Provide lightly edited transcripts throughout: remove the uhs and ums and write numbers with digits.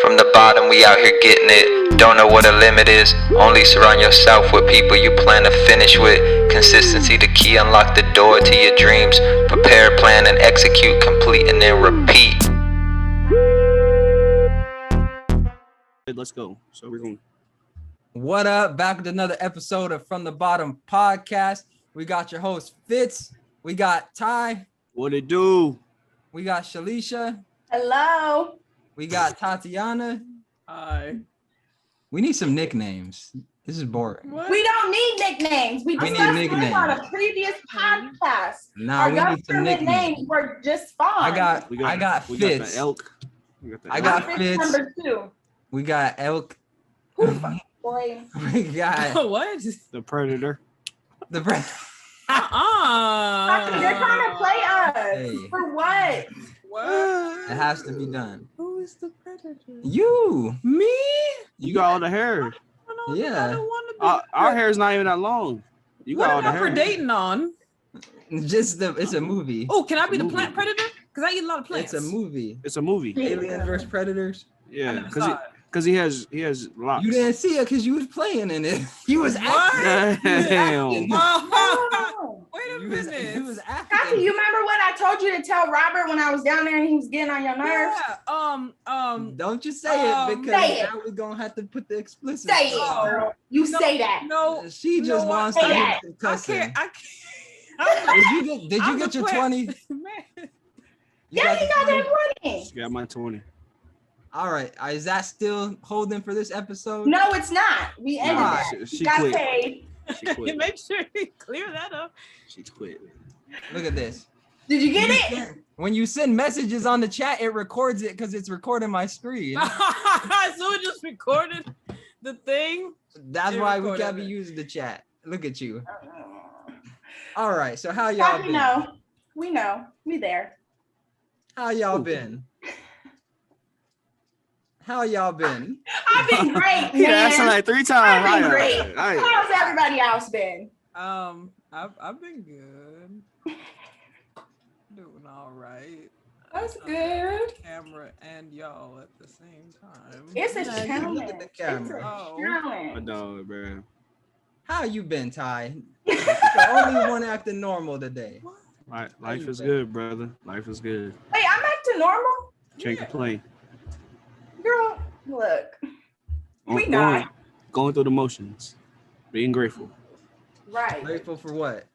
From the bottom, we out here getting it. Don't know what a limit is. Only surround yourself with people you plan to finish with. Consistency the key, unlock the door to your dreams. Prepare, plan, and execute, complete, and then repeat. Let's go. So we're going. What up? Back with another episode of From the Bottom podcast. We got your host Fitz. We got Ty. What it do? We got Shalisha. Hello. We got Tatiana. Hi. We need some nicknames. This is boring. What? We don't need nicknames. We discussed this on a previous podcast. Nah, we need some nicknames. Names were just fine. I got We Fitz. got the elk. I got Fitz Fitz. number 2. We got elk. Who the fuck, boy? We got What? The predator. the They're trying to play us. Hey. For what? What? It has to be done. Who is the predator? You. Me? You got all the hair. Yeah. I don't want to be. Our hair is not even that long. You got all What the am I hair. for dating on? It's a movie. Oh, can I be the Movie. plant predator? Because I eat a lot of plants. It's a movie. It's a movie. Aliens versus Predators. Yeah, never saw it. because he has locks. You didn't see it because you was playing in it. You was What? acting. Damn. Oh. Wait a You was minute. Kathy, acting. you remember what I told you to tell Robert when I was down there and he was getting on your nerves? Yeah. Don't you say it because Say it. now we're gonna have to put the explicit. Say it, Oh. girl. You say that. No. She You just know wants what? to Say hear that. some I cussing. can't. Did you I'm get the your plant. 20? Man. Yeah, he got that 20. She got my 20. All right. Is that still holding for this episode? No, it's not. We ended Nah, it. she Got quit. paid. She quit. Make sure you clear that up. She quit. Look at this. Did you get it? When you send messages on the chat, it records it because it's recording my screen. So it just recorded the thing. That's It why we recorded can't be it. using the chat. Look at you. All right. So how y'all Kathy, been? know. We know. We there. How y'all been? How y'all been? I've been great, He asked her man. like 3 times. I've been great. Right. How's everybody else been? I've been good. Doing all right. That's good. Camera and y'all at the same time. It's a Yeah, challenge. look at the camera. Oh. It's a My challenge. dog, bro. How you been, Ty? You're the only one acting normal today. Life is good, brother. Life is good. Wait, I'm acting normal? Can't complain. Girl, look. We Going- not. Going through the motions. Being grateful. Right. Grateful for what?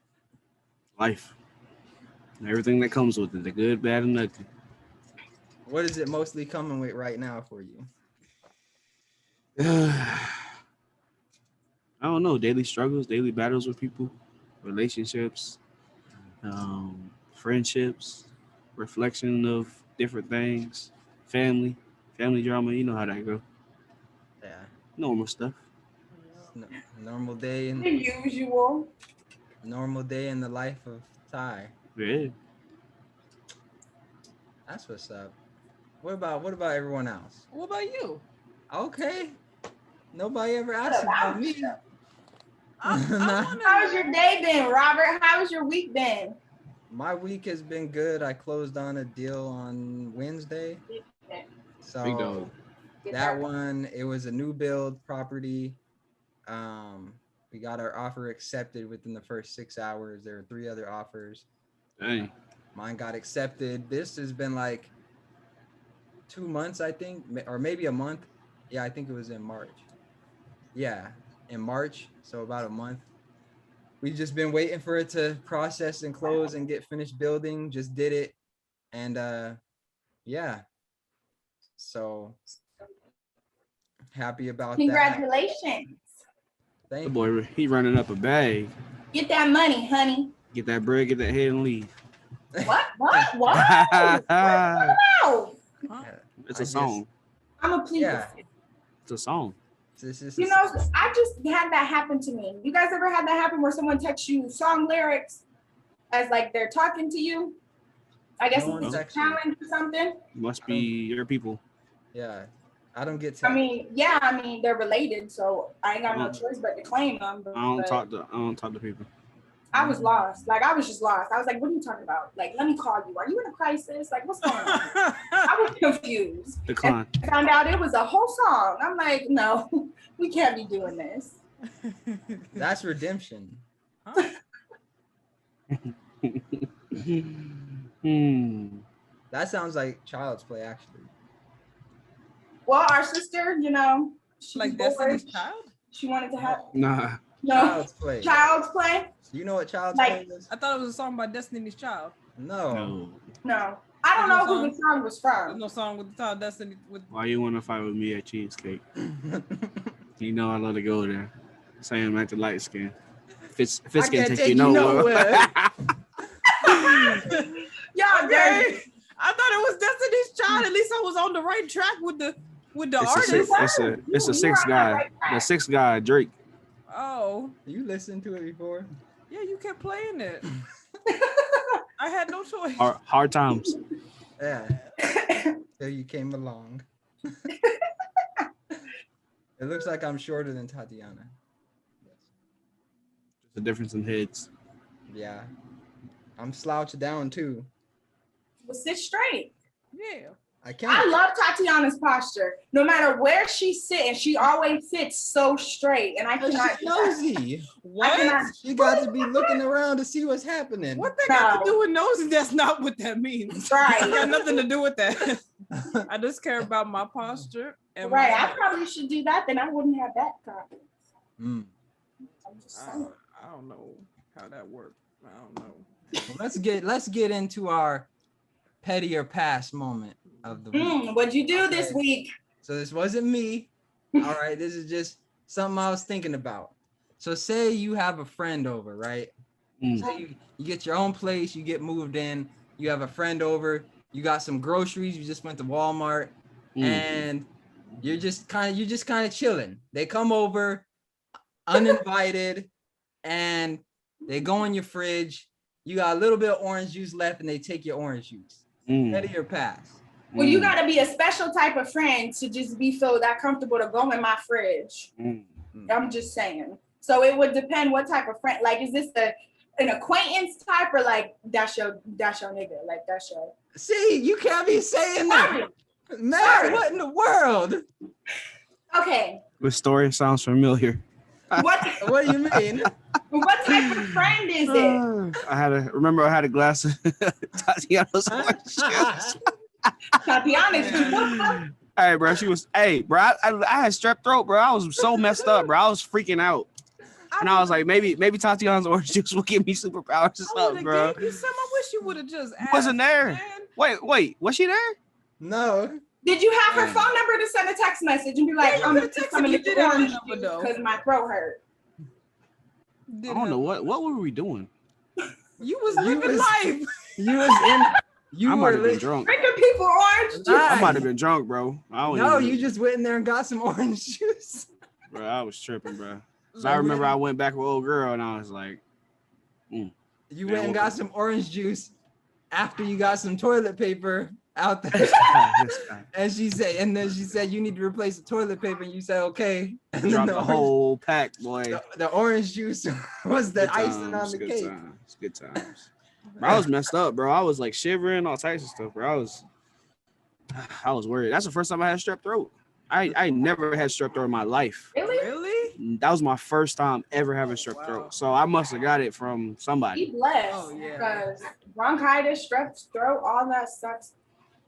Life. And everything that comes with it. The good, bad, and ugly. What is it mostly coming with right now for you? I don't know. Daily struggles, daily battles with people, relationships, friendships, reflection of different things, family drama. You know how that go. Yeah. Normal stuff. Normal day The in usual. the life of Ty. Yeah. That's what's up. What about everyone else? What about you? Okay. Nobody ever asked about me. How's your day been, Robert? How's your week been? My week has been good. I closed on a deal on Wednesday. Big So dog. that one, it was a new build property. We got our offer accepted within the first 6 hours. There were 3 other offers. Dang. Mine got accepted. This has been like 2 months, I think, or maybe a month. Yeah, I think it was in March. Yeah, in March. So about a month. We've just been waiting for it to process and close and get finished building. Just did it. And yeah. So happy about that. Congratulations. The Thank you. boy, he running up a bag. Get that money, honey. Get that bread, get that head, and leave. What? Wow. It's I a song. I'm a please. Yeah. It's a song. This is You know, I just had that happen to me. You guys ever had that happen where someone texts you song lyrics as like they're talking to you? I guess No it's one a texts you. challenge or something. Must be your people. Yeah. I don't get I mean, they're related, so I ain't got no choice but to claim them. I don't talk to people. I was lost. Like, I was just lost. I was like, what are you talking about? Like, let me call you. Are you in a crisis? Like, what's going on? I was confused. Decline. And I found out it was a whole song. I'm like, no, we can't be doing this. That's redemption. Huh? That sounds like Child's Play, actually. Well, our sister, you know, she Like was bored. Destiny's Child? She wanted to have Nah. Child's Play. Child's Play. You know what Child's Like- Play is? I thought it was a song by Destiny's Child. No. No, I don't know who the song was There's from. no song with the title Destiny with. Why you want to fight with me at Cheesecake? You know I love to go there. Same at the light skin. Fitz I can can't take you nowhere. Y'all dirty. Okay. I thought it was Destiny's Child. At least I was on the right track with the artist. It's a sixth guy. The sixth guy, Drake. Oh, You listened to it before? yeah, you kept playing it. I had no choice. Hard times. Yeah. Till you came along. It looks like I'm shorter than Tatiana. Just a difference in heads. Yeah. I'm slouched down too. Well, sit straight. Yeah. I I can't. love Tatiana's posture. No matter where she's sitting, she always sits so straight, and I cannot. She's nosy. What? cannot- You got to be looking around to see what's happening. What that got No. to do with nosy? That's not what that means. Right. It got nothing to do with that. I just care about my posture and Right, my I probably should do that. Then I wouldn't have that confidence. Mm. I'm just saying. I don't know how that worked. I don't know. Well, let's get into our petty or past moment of the week. What'd you do this Okay. week? So this wasn't me. All right, this is just something I was thinking about. So say you have a friend over, right? Mm. Say you get your own place, you get moved in, you have a friend over, you got some groceries, you just went to Walmart, and you're just kind of chilling. They come over uninvited and they go in your fridge. You got a little bit of orange juice left and they take your orange juice. Petty or pass? Well, you gotta be a special type of friend to just be feel that comfortable to go in my fridge. I'm just saying. So it would depend what type of friend. Like, is this an acquaintance type or like that's your nigga? Like that's your. See, you can't be saying that. Man, what in the world? Okay. The story sounds familiar. What What do you mean? what type of friend is it? I had a glass of Tatiana's orange juice. Tatiana, Hey, bro, bro, I had strep throat, bro. I was so messed up, bro. I was freaking out. And I was like, maybe Tatiana's orange juice will give me superpowers or something, bro. Gave you some. I wish you would have just asked. Wasn't there. Man. Wait, was she there? No. did you have her phone number to send a text message and be like, Yeah, you I'm could've texted coming me. to You did have orange her number, juice though. because my throat hurt. I don't know what were we doing. You was You living was- life. You was in. You I were might have been lit- drunk. Drinking people orange juice. I might have been drunk, bro. No, you just went in there and got some orange juice. bro. I was tripping, bro. So I remember I went back with old girl and I was like, You Yeah, went and what got the- some orange juice after you got some toilet paper out there. this guy And she said you need to replace the toilet paper, and you said okay. And then dropped the the orange, whole pack, boy. the orange juice was the Good icing on times, the good cake. times, good times. Bro, I was messed up, bro. I was like shivering, all types of stuff, bro. I was worried. That's the first time I had strep throat. I never had strep throat in my life. Really? Really? That was my first time ever having strep throat. So I must have got it from Be somebody. blessed. Oh, yeah. Because bronchitis, strep throat, all that sucks.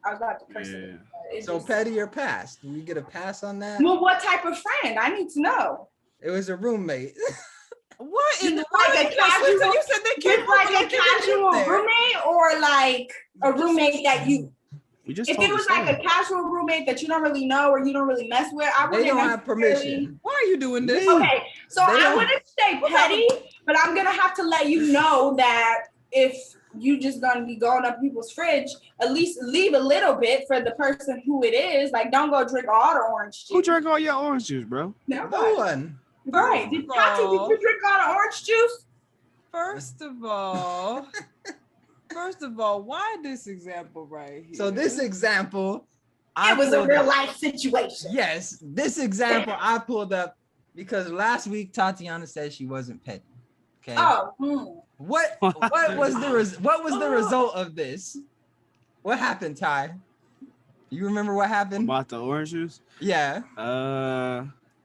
I was about to curse Yeah. it. but it So just- petty or pass? Do we get a pass on that? Well, what type of friend? I need to know. It was a roommate. What in the Just like a world? casual- You said they came Just like a over, casual there. roommate or like a roommate that you, We just if told it the was like story. a casual roommate that you don't really know or you don't really mess with, I They wouldn't don't have necessarily- permission. Why are you doing this? Okay, so They I don't- wouldn't say petty, but I'm gonna have to let you know that if you just gonna be going up people's fridge, at least leave a little bit for the person who it is. Like, don't go drink all the orange juice. Who drank all your orange juice, bro? No Nobody. one. Right? Did Tati, did you drink all the orange juice? First of all, why this example right here? So this example, It was a pulled real up- life situation. Yes, this example I pulled up because last week Tatiana said she wasn't petty. Okay. Oh, What was the result of this? What happened, Ty? You remember what happened? About the orange juice? Yeah.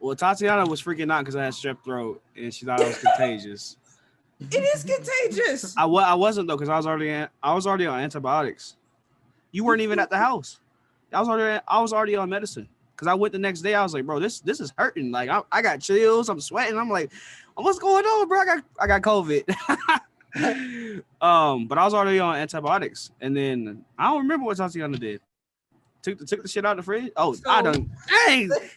Well, Tatiana was freaking out because I had strep throat and she thought I was contagious. It is contagious. I wasn't though because I was already on antibiotics. You weren't even at the house. I was already on medicine because I went the next day. I was like, bro, this is hurting. Like I got chills. I'm sweating. I'm like, what's going on, bro? I got COVID. But I was already on antibiotics, and then I don't remember what Tatiana did. Took the shit out of the fridge. Oh, so, I done.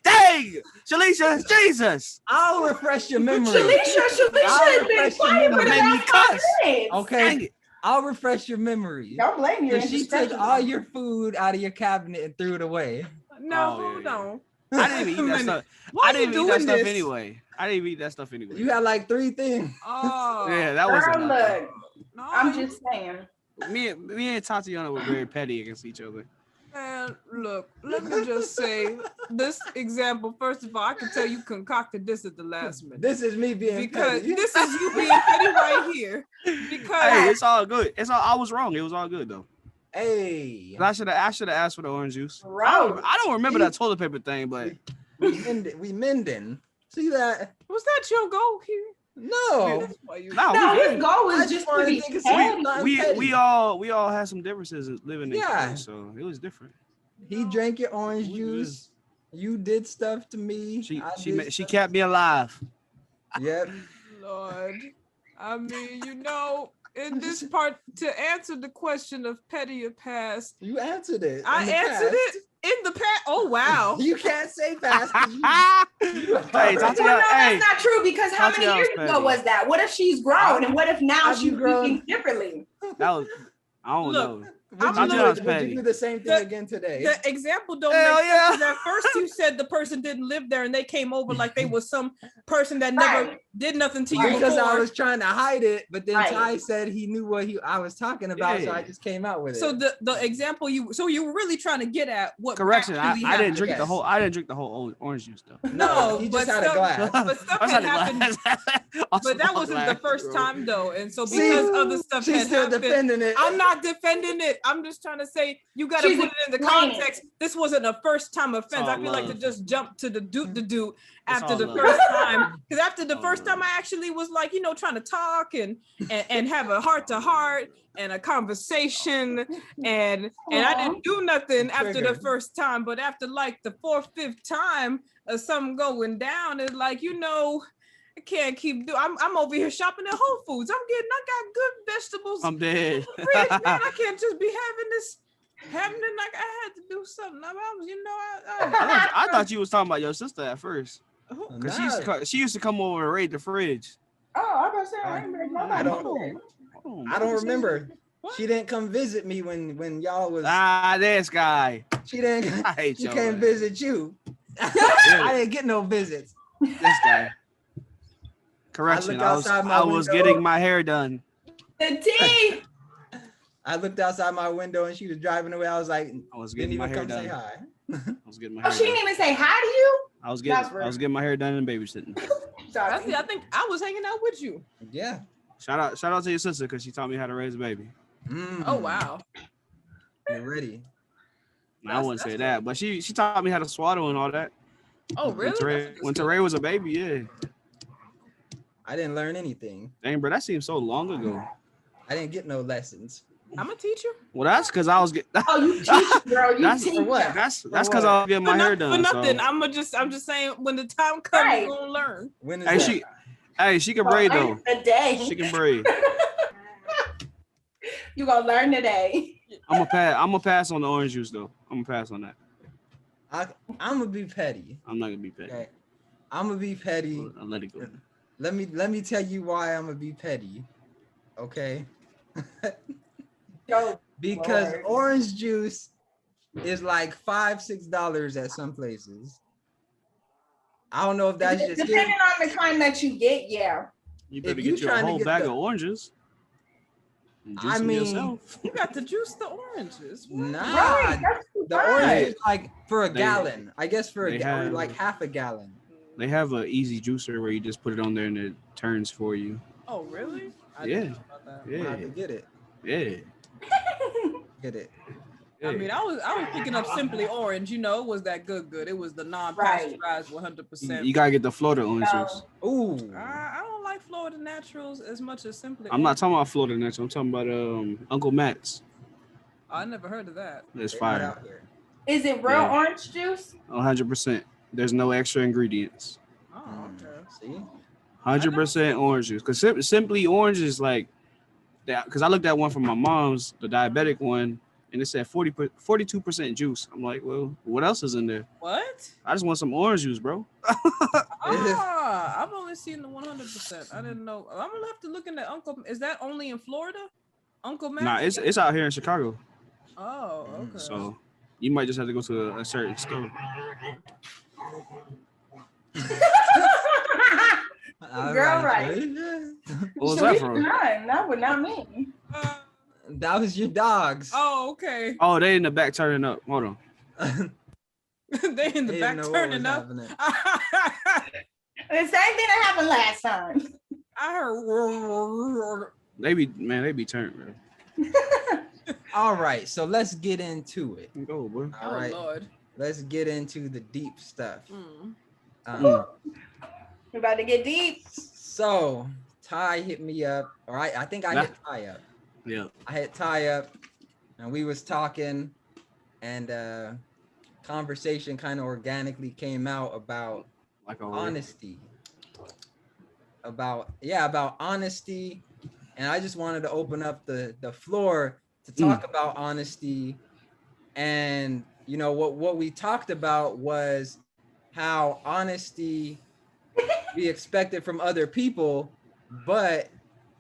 Dang, Shalisha, Jesus. I'll refresh your memory. Shalisha has been quiet for the last 5 minutes. Okay, I'll refresh your memory. Don't blame you. She took all your food out of your cabinet and threw it away. No, hold on. I didn't even eat that stuff. I didn't even eat that stuff anyway. I didn't eat that stuff anyway. You had like 3 things. Oh, yeah, that wasn't. Look, I'm just saying. Me and Tatiana were very petty against each other. And look, let me just say this example. First of all, I can tell you concocted this at the last minute. This is me being petty. This is you being petty right here. Because hey, it's all good. I was wrong. It was all good though. Hey, I should have asked for the orange juice. Right. I don't remember that toilet paper thing, but we mending. See that? Was that your goal here? No. That's why you. His goal was just to be petty. we all had some differences living in Yeah. Korea, so it was different. He drank your orange juice. You did stuff to me. She kept me alive. Yep. Lord, I mean, in this part, to answer the question of petty or past, You answered it. I answered it in the past. Oh wow. You can't say past. Hey, Tatiana, that's not true because how many years ago was that? What if she's grown and what if now she's thinking differently? That was I don't know. Would you do the same thing again today? The example don't Hell make yeah. sense. At first you said the person didn't live there and they came over like they was some person that never did nothing to you Because before. I was trying to hide it, but then Right. Ty said he knew what I was talking about, so I just came out with it. So the example you were really trying to get at what Correction. I actually didn't happened. drink the whole. I didn't drink the whole orange juice though. no, he just but had a glass. But stuff had happened. But that wasn't the first time though, and so because other stuff She's had still happened, defending it. I'm not defending it. I'm just trying to say you got to She's put it in the explaining. context. This wasn't a first time offense. all I feel like to love. just jump to the do after all the love. first time, because after the All first time I actually was like, trying to talk and have a heart to heart and a conversation and I didn't do nothing after the Triggered. first time, but after like the 4th, 5th time of something going down, it's like, I can't keep doing. I'm over here shopping at Whole Foods. I got good vegetables. I'm dead. Fridge, man. I can't just be having it like I had to do something. I was, I thought you was talking about your sister at first, because Nah, she used to come over and raid the fridge. Oh, I was about to say, I don't remember. She didn't come visit me when y'all was. This guy. She didn't. I hate She y'all. can't visit you. I didn't get no visits. This guy. Correction. looked outside my I was window. getting my hair done. the tea. I looked outside my window and she was driving away. I was like, I was didn't getting my even hair come say done. hi. I was getting my Oh, hair she done. didn't even say hi to you. I was That's getting my hair done and babysitting. Sorry. I think I was hanging out with you. Yeah. Shout out to your sister because she taught me how to raise a baby. Oh wow. You're ready. I wouldn't say that, but she taught me how to swaddle and all that. Oh really? When Teray was a baby, yeah. I didn't learn anything. Dang, bro, that seems so long ago. I didn't get no lessons. I'm a teacher. Well, that's because I was getting. Oh, you teach, girl. You That's teach. for what? That's For because what? I was getting my hair done. For nothing. So. I'm just saying when the time comes, Right. you're gonna learn. When is Hey, that? she can braid though. A day. She can braid. You gonna learn today. I'm gonna pass on the orange juice though. I'm gonna pass on that. I'm gonna be petty. I'm not gonna be petty. Okay. I'm gonna be petty. I'll let it go. Let me tell you why I'm gonna be petty. Okay. Yo, Because Lord. orange juice is like $5-6 at some places. I don't know if that's just depending on the kind that you get, yeah. You better If you get you a trying to whole get bag the- of oranges. And juice I them mean, yourself. You got to juice the oranges. What? Nah, Right. That's the fine. orange is like for a They- gallon. I guess for a they gallon, have- like half a gallon. They have an easy juicer where you just put it on there and it turns for you. Oh really? I Yeah. didn't know about that. I'm gonna have to Yeah. get it. Yeah. Get it. I mean, I was thinking of Simply Orange. You know, it was that good. It was the non-pasteurized 100%. You gotta get the Florida orange juice. Ooh. I don't like Florida Naturals as much as Simply. I'm not Orange. talking about Florida natural. I'm talking about Uncle Matt's. I never heard of that. It's They're not fire. out here. Is it real Yeah. orange juice? 100%. There's no extra ingredients. Oh, okay. See? 100% orange juice. Because Simply Orange is like that. Because I looked at one from my mom's, the diabetic one, and it said 42% juice. I'm like, well, what else is in there? What? I just want some orange juice, bro. I've only seen the 100%. I didn't know. I'm gonna have to look into Uncle. Is that only in Florida? Uncle Matt? Nah, it's out here in Chicago. Oh, okay. So you might just have to go to a certain store. All Girl, right. What was that from? None. That would not me. That was your dogs. Oh, okay. Oh, they in the back turning up. Hold on. They in the They back didn't know what was turning up. happening. The same thing that happened last time. I heard. They be turned, bro. All right, so let's get into it. Go, boy. All Oh right, Lord. let's get into the deep stuff. Mm. We're about to get deep. So Ty hit me up, or I think I hit Ty up. Yeah. I hit Ty up, and we was talking, and conversation kind of organically came out about Like honesty. About honesty, and I just wanted to open up the floor to talk about honesty. And you know what we talked about was how honesty we expected from other people, but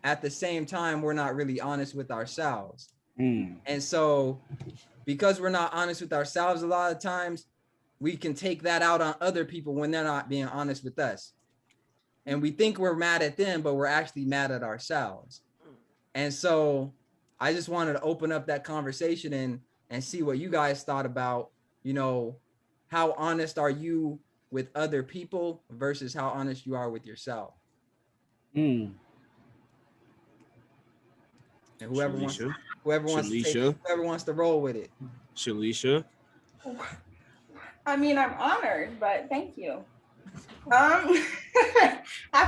at the same time we're not really honest with ourselves. And so because we're not honest with ourselves, a lot of times we can take that out on other people when they're not being honest with us. And we think we're mad at them, but we're actually mad at ourselves. And so I just wanted to open up that conversation and see what you guys thought about, you know, how honest are you with other people versus how honest you are with yourself. And whoever wants to roll with it. Shalisha. I mean, I'm honored, but thank you. I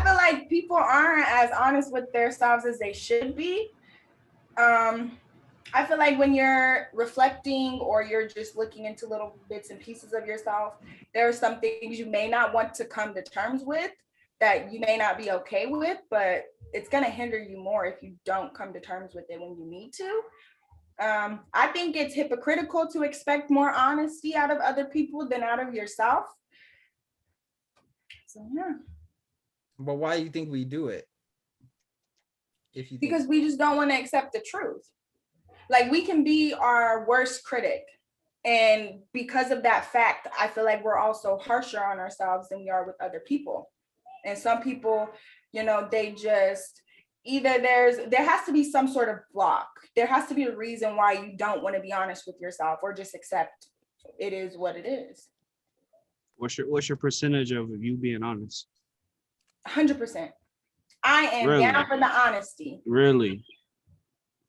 feel like people aren't as honest with themselves as they should be. I feel like when you're reflecting or you're just looking into little bits and pieces of yourself, there are some things you may not want to come to terms with, that you may not be okay with, but it's going to hinder you more if you don't come to terms with it when you need to. I think it's hypocritical to expect more honesty out of other people than out of yourself. So yeah. But why do you think we do it? Because we just don't want to accept the truth. Like, we can be our worst critic. And because of that fact, I feel like we're also harsher on ourselves than we are with other people. And some people, you know, they just either there has to be some sort of block. There has to be a reason why you don't want to be honest with yourself, or just accept it is what it is. What's your percentage of you being honest? 100%. I am Really? down for the honesty. Really?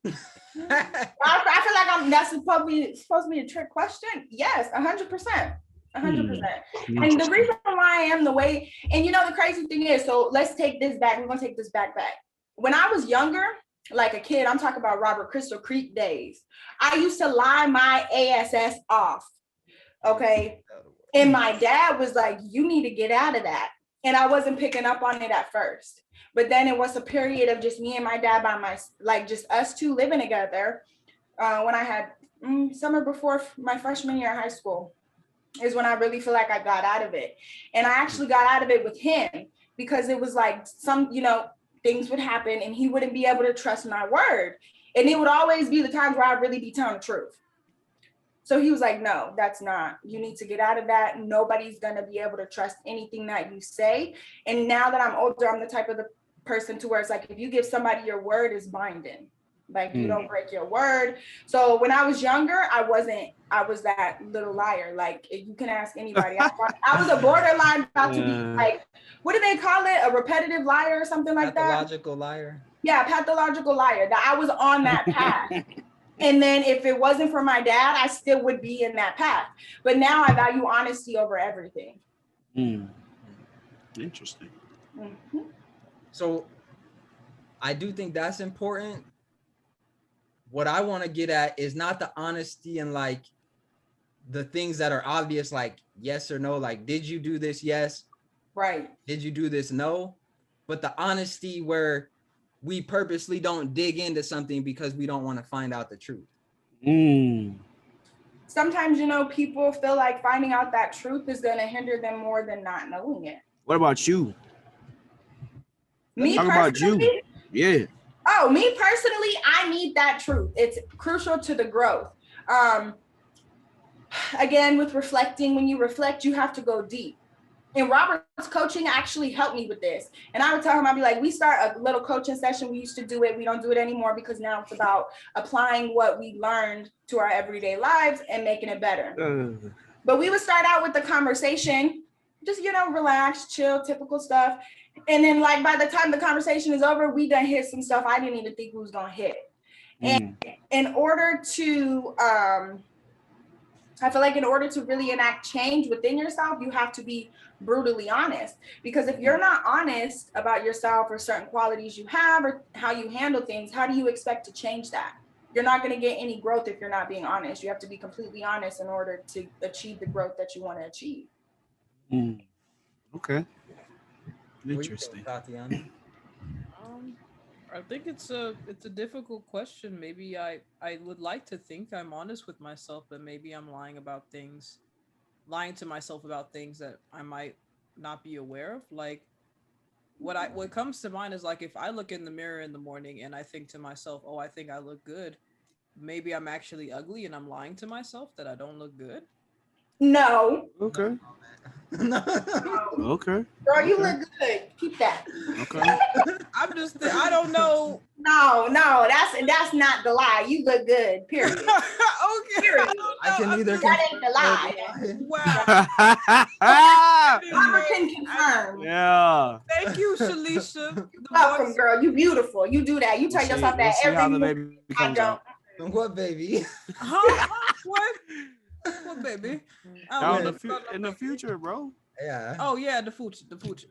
I feel like that's supposed to be a trick question. Yes, 100%. 100%. And the reason why I am the way, and you know, the crazy thing is, so let's take this back. We're gonna take this back. When I was younger, like a kid, I'm talking about Robert Crystal Creek days, I used to lie my ass off. Okay. And my dad was like, you need to get out of that. And I wasn't picking up on it at first. But then it was a period of just me and my dad just us two living together. When I had summer before my freshman year of high school is when I really feel like I got out of it. And I actually got out of it with him, because it was like things would happen and he wouldn't be able to trust my word. And it would always be the times where I'd really be telling the truth. So he was like, no, that's not, you need to get out of that. Nobody's going to be able to trust anything that you say. And now that I'm older, I'm the type of the person to where it's like, if you give somebody your word, it's binding. Like, you don't break your word. So when I was younger, I was that little liar. Like, you can ask anybody. I was a borderline about to be like, what do they call it? A repetitive liar or something like that? Pathological liar. Yeah, pathological liar. That I was on that path. And then if it wasn't for my dad, I still would be in that path. But now I value honesty over everything. Interesting. Mm-hmm. So I do think that's important. What I want to get at is not the honesty and like the things that are obvious, like yes or no, like did you do this? Yes. Right. Did you do this? No. But the honesty where we purposely don't dig into something because we don't want to find out the truth. Sometimes, you know, people feel like finding out that truth is going to hinder them more than not knowing it. What about you? Me Talk about you. personally? Yeah. Oh, me personally, I need that truth. It's crucial to the growth. Again, with reflecting, when you reflect, you have to go deep. And Robert's coaching actually helped me with this. And I would tell him, I'd be like, we start a little coaching session. We used to do it. We don't do it anymore because now it's about applying what we learned to our everyday lives and making it better. But we would start out with the conversation, just, you know, relax, chill, typical stuff. And then like by the time the conversation is over, we done hit some stuff I didn't even think we was gonna hit. And in order to, I feel like in order to really enact change within yourself, you have to be brutally honest. Because if you're not honest about yourself or certain qualities you have or how you handle things, how do you expect to change that? You're not going to get any growth if you're not being honest. You have to be completely honest in order to achieve the growth that you want to achieve. Okay. Interesting. Tatiana? I think it's a difficult question. Maybe I would like to think I'm honest with myself, but maybe I'm lying to myself about things that I might not be aware of. Like what comes to mind is like if I look in the mirror in the morning and I think to myself, oh, I think I look good, maybe I'm actually ugly and I'm lying to myself that I don't look good. No. Okay. Okay. Girl, you look good. Keep that. Okay. I don't know. No, that's not the lie. You look good, period. Okay. Period. I can either That ain't the lie. Wow. Robert can confirm. Yeah. Thank you, Shalisha. Welcome, girl. You beautiful. You do that. You tell yourself that We'll see how every the minute. baby comes out. What baby? Huh? What? What baby? In the future, bro. Yeah. Oh yeah, the future.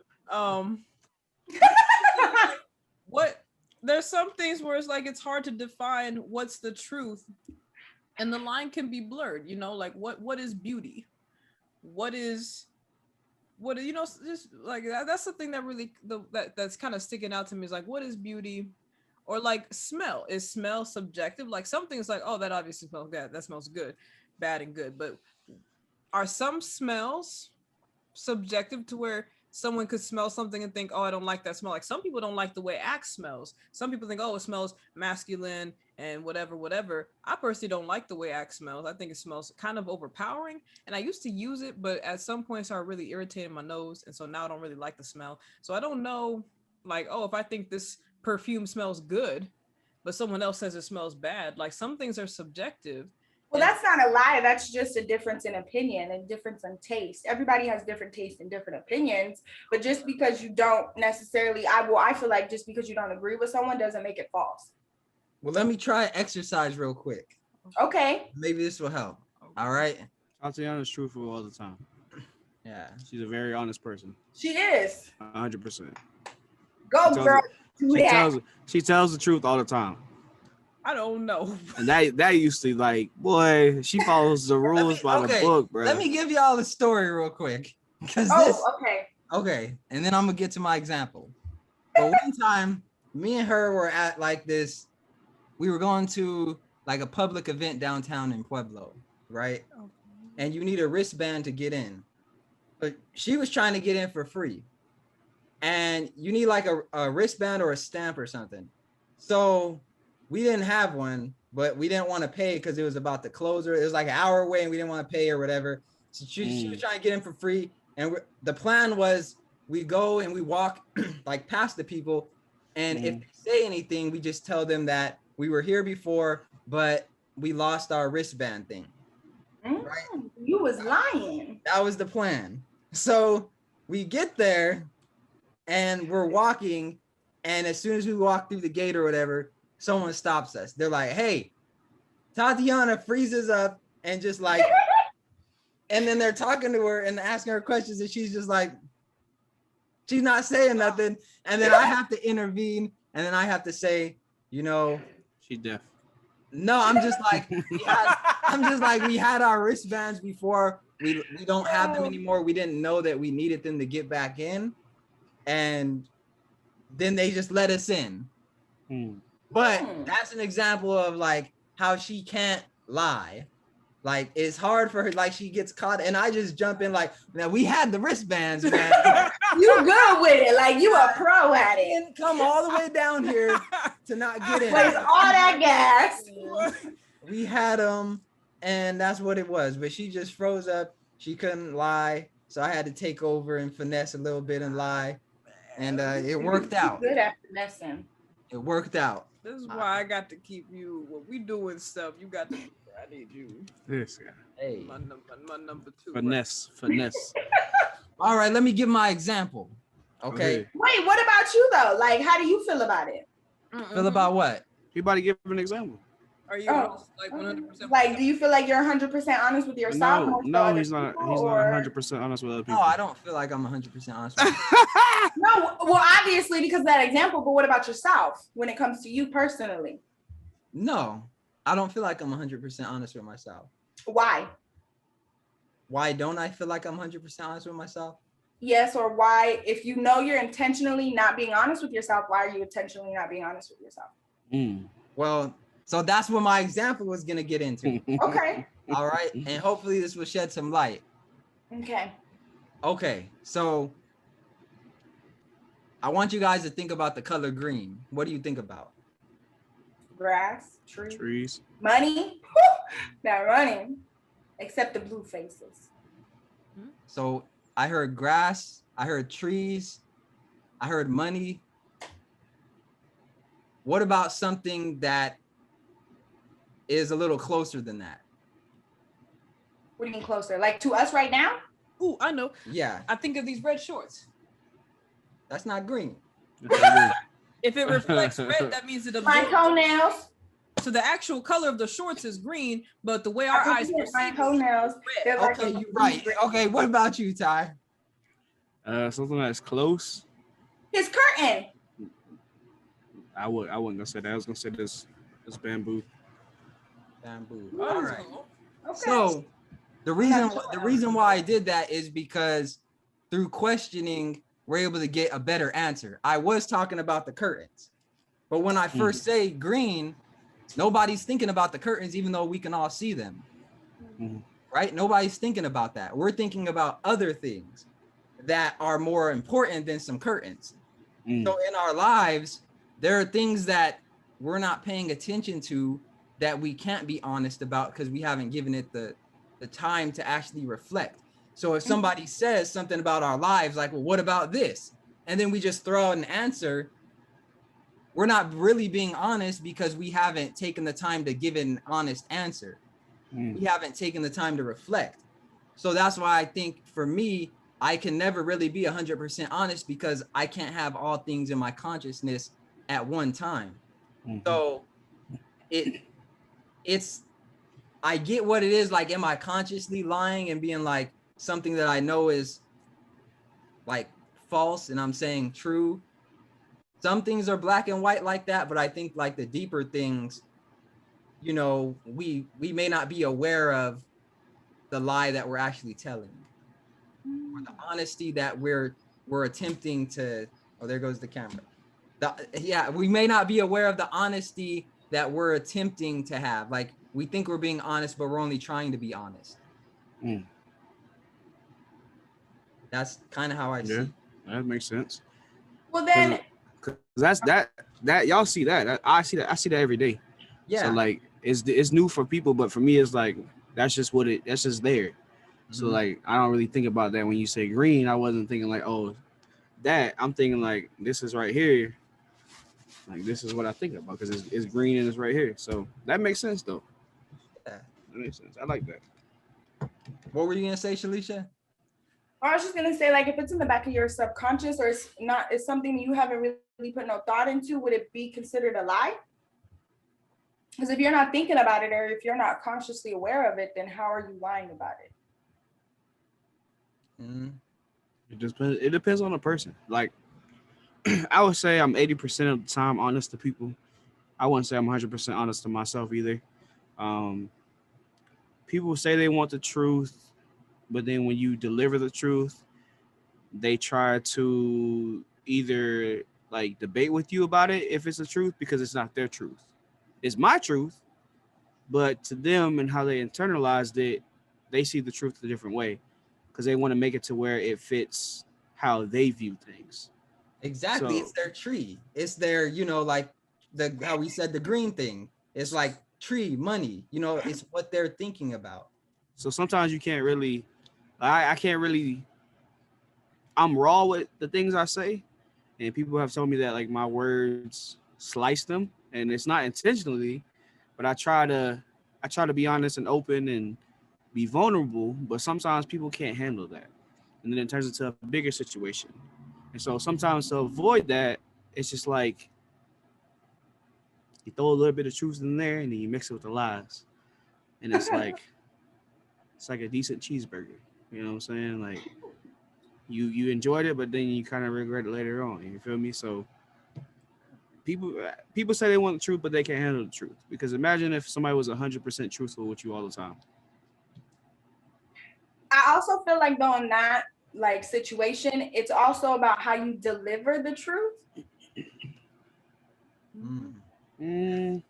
What? There's some things where it's like it's hard to define what's the truth, and the line can be blurred. You know, like what is beauty? What is you know? Just like that's the thing that really that's kind of sticking out to me is like what is beauty, or like smell? Is smell subjective? Like some things like oh that obviously smells bad. That smells good, bad and good, but are some smells subjective to where someone could smell something and think, oh, I don't like that smell? Like some people don't like the way Axe smells. Some people think, oh, it smells masculine and whatever. I personally don't like the way Axe smells. I think it smells kind of overpowering. And I used to use it, but at some point it started really irritating my nose. And so now I don't really like the smell. So I don't know, like, oh, if I think this perfume smells good, but someone else says it smells bad. Like some things are subjective. Well, that's not a lie. That's just a difference in opinion and difference in taste. Everybody has different tastes and different opinions, but just because you don't necessarily, I feel like just because you don't agree with someone doesn't make it false. Well, let me try exercise real quick. Okay. Maybe this will help. All right. Tatiana's truthful all the time. Yeah. She's a very honest person. She is. 100%. Go, girl. She tells the truth all the time. I don't know. And that used to like, boy, she follows the rules by the book, bro. Let me give y'all the story real quick. Okay. And then I'm gonna get to my example. But one time, me and her were at like this, we were going to like a public event downtown in Pueblo, right? Okay. And you need a wristband to get in. But she was trying to get in for free. And you need like a wristband or a stamp or something. So we didn't have one, but we didn't want to pay because it was about to close, or it was like an hour away and we didn't want to pay or whatever. So she was trying to get in for free. And the plan was we go and we walk like past the people. And if they say anything, we just tell them that we were here before, but we lost our wristband thing. Right? You was lying. That was the plan. So we get there and we're walking And as soon as we walk through the gate or whatever, someone stops us. They're like, hey, Tatiana freezes up and just like, and then they're talking to her and asking her questions, and she's just like, she's not saying nothing. And then I have to intervene, and then I have to say, you know, She's deaf. no, I'm just like, we had our wristbands before. We don't have them anymore. We didn't know that we needed them to get back in. And then they just let us in. But that's an example of like how she can't lie. Like it's hard for her, like she gets caught, and I just jump in like, man, we had the wristbands, man. You good with it, like you a pro at I it. didn't come all the way down here to not get in. Waste all that gas. We had them, and that's what it was. But she just froze up. She couldn't lie, so I had to take over and finesse a little bit and lie, and it worked out. Good at finessing. It worked out. This is why I got to keep you. When we doing stuff, you got to. I need you. This guy. Hey. My number two. Finesse. All right, let me give my example. Okay. Wait, what about you though? Like, how do you feel about it? Feel about what? Everybody give an example. Are you like 100%? Like, do you feel like you're 100% honest with yourself? No, he's not. He's not 100% honest with other people. No, I don't feel like I'm 100% honest with you. No, well, obviously because of that example. But what about yourself when it comes to you personally? No, I don't feel like I'm 100% honest with myself. Why? Why don't I feel like I'm 100% honest with myself? Yes, or why? If you know you're intentionally not being honest with yourself, why are you intentionally not being honest with yourself? Well, so that's what my example was gonna get into. Okay. All right, and hopefully this will shed some light. Okay. Okay, so I want you guys to think about the color green. What do you think about? Grass, trees, money. Not money, except the blue faces. So I heard grass, I heard trees, I heard money. What about something that is a little closer than that? What do you mean closer? Like to us right now? Ooh, I know. Yeah. I think of these red shorts. That's not green. If it reflects red, that means it My absorbs. toenails. So the actual color of the shorts is green, but the way our eyes perceive my toenails. red. Okay, you're right. Okay, what about you, Ty? Something that's close. His curtain. I wasn't gonna say that. I was gonna say this bamboo. Bamboo. Oh, All right. Okay. So the reason why I did that is because through questioning, we're able to get a better answer. I was talking about the curtains, but when I first say green, nobody's thinking about the curtains, even though we can all see them. Right? Nobody's thinking about that. We're thinking about other things that are more important than some curtains. So in our lives, there are things that we're not paying attention to that we can't be honest about because we haven't given it the time to actually reflect. So if somebody says something about our lives, like, well, what about this? And then we just throw out an answer, we're not really being honest because we haven't taken the time to give an honest answer. We haven't taken the time to reflect. So that's why I think for me, I can never really be 100% honest because I can't have all things in my consciousness at one time. So it's, I get what it is. Like, am I consciously lying and being like something that I know is like false and I'm saying true? Some things are black and white like that, but I think like the deeper things, you know, we may not be aware of the lie that we're actually telling, or the honesty that we're attempting to. Oh, there goes the camera. We may not be aware of the honesty that we're attempting to have. Like, we think we're being honest, but we're only trying to be honest. That's kind of how I see it. That makes sense. Well then, Cause that's that y'all see that. I see that every day. Yeah. So like it's new for people, but for me it's like that's just there. So like I don't really think about that when you say green. I wasn't thinking like, oh, that. I'm thinking like this is right here. Like this is what I think about because it's green and it's right here. So that makes sense though. Yeah. That makes sense. I like that. What were you gonna say, Shalisha? I was just gonna say, like, if it's in the back of your subconscious or it's something you haven't really put no thought into, would it be considered a lie? Because if you're not thinking about it or if you're not consciously aware of it, then how are you lying about it? It depends on the person. Like, I would say I'm 80% of the time honest to people. I wouldn't say I'm 100% honest to myself either. Um, People say they want the truth, but then when you deliver the truth, they try to either like debate with you about it if it's the truth because it's not their truth. It's my truth, but to them and how they internalized it, they see the truth a different way because they want to make it to where it fits how they view things. Exactly. So, It's their tree. It's their, like how we said the green thing. It's like tree, money, it's what they're thinking about. so sometimes you can't really, I can't really, I'm raw with the things I say, and people have told me that like my words slice them, and it's not intentionally, but I try to be honest and open and be vulnerable, but sometimes people can't handle that, and then it turns into a bigger situation. And so sometimes to avoid that, it's just like you throw a little bit of truth in there, and then you mix it with the lies, and it's like a decent cheeseburger. You know what I'm saying? Like you enjoyed it, but then you kind of regret it later on. You feel me? So people say they want the truth, but they can't handle the truth. Because imagine if somebody was 100% truthful with you all the time. I also feel like though in that like situation, it's also about how you deliver the truth.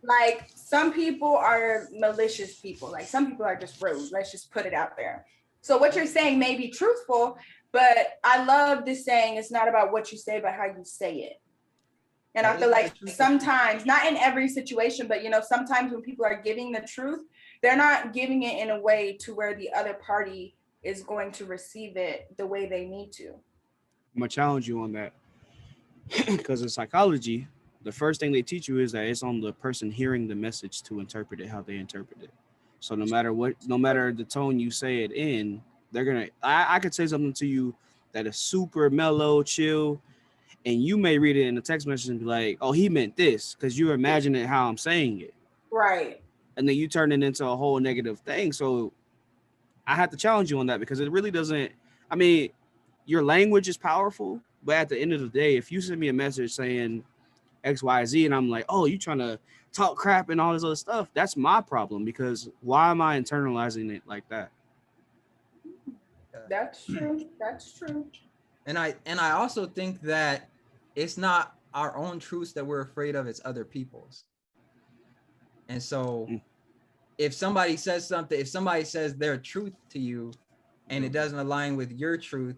Like some people are malicious people. Like some people are just rude. Let's just put it out there. So what you're saying may be truthful, but I love this saying, it's not about what you say, but how you say it. And I feel like sometimes, not in every situation, but sometimes when people are giving the truth, they're not giving it in a way to where the other party is going to receive it the way they need to. I'm gonna challenge you on that because in psychology, the first thing they teach you is that it's on the person hearing the message to interpret it how they interpret it. So no matter the tone you say it in, they're gonna. I could say something to you that is super mellow, chill, and you may read it in a text message and be like, "Oh, he meant this," because you imagine it how I'm saying it, right? And then you turn it into a whole negative thing. So I have to challenge you on that because it really doesn't. I mean, your language is powerful, but at the end of the day, if you send me a message saying X, Y, Z, and I'm like, "Oh, you trying to talk crap and all this other stuff," that's my problem because why am I internalizing it like that? That's true. That's true. And I also think that it's not our own truths that we're afraid of, it's other people's. And so if somebody says something, if somebody says their truth to you and it doesn't align with your truth,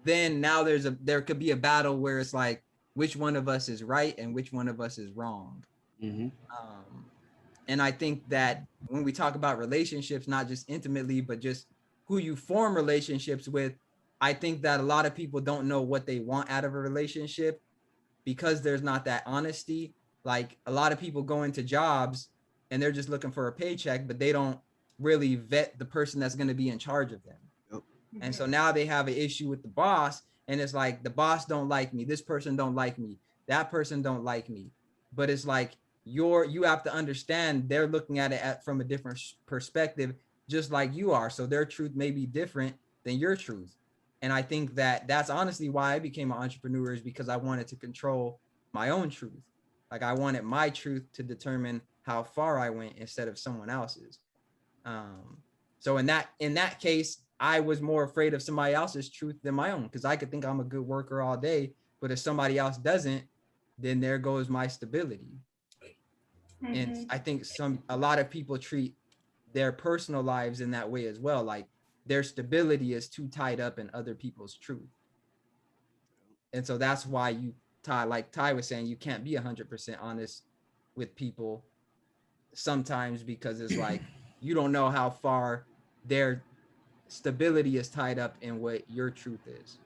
then now there could be a battle where it's like, which one of us is right and which one of us is wrong. And I think that when we talk about relationships, not just intimately, but just who you form relationships with, I think that a lot of people don't know what they want out of a relationship because there's not that honesty. Like a lot of people go into jobs and they're just looking for a paycheck, but they don't really vet the person that's going to be in charge of them. Yep. And so now they have an issue with the boss, and it's like the boss don't like me, this person don't like me, that person don't like me. But it's like you have to understand they're looking at it from a different perspective, just like you are. So their truth may be different than your truth. And I think that that's honestly why I became an entrepreneur, is because I wanted to control my own truth. Like I wanted my truth to determine how far I went instead of someone else's. So in that case, I was more afraid of somebody else's truth than my own, because I could think I'm a good worker all day, but if somebody else doesn't, then there goes my stability. And I think a lot of people treat their personal lives in that way as well. Like their stability is too tied up in other people's truth. And so that's why like Ty was saying, you can't be 100% honest with people sometimes, because it's like, you don't know how far their stability is tied up in what your truth is.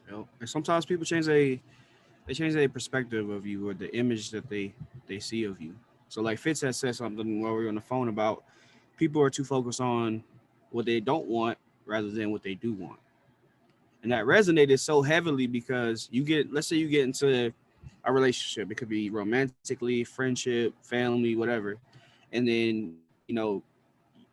And sometimes people change their perspective of you or the image that they see of you. So like Fitz has said something while we were on the phone about people are too focused on what they don't want rather than what they do want. And that resonated so heavily because let's say you get into a relationship. It could be romantically, friendship, family, whatever. And then,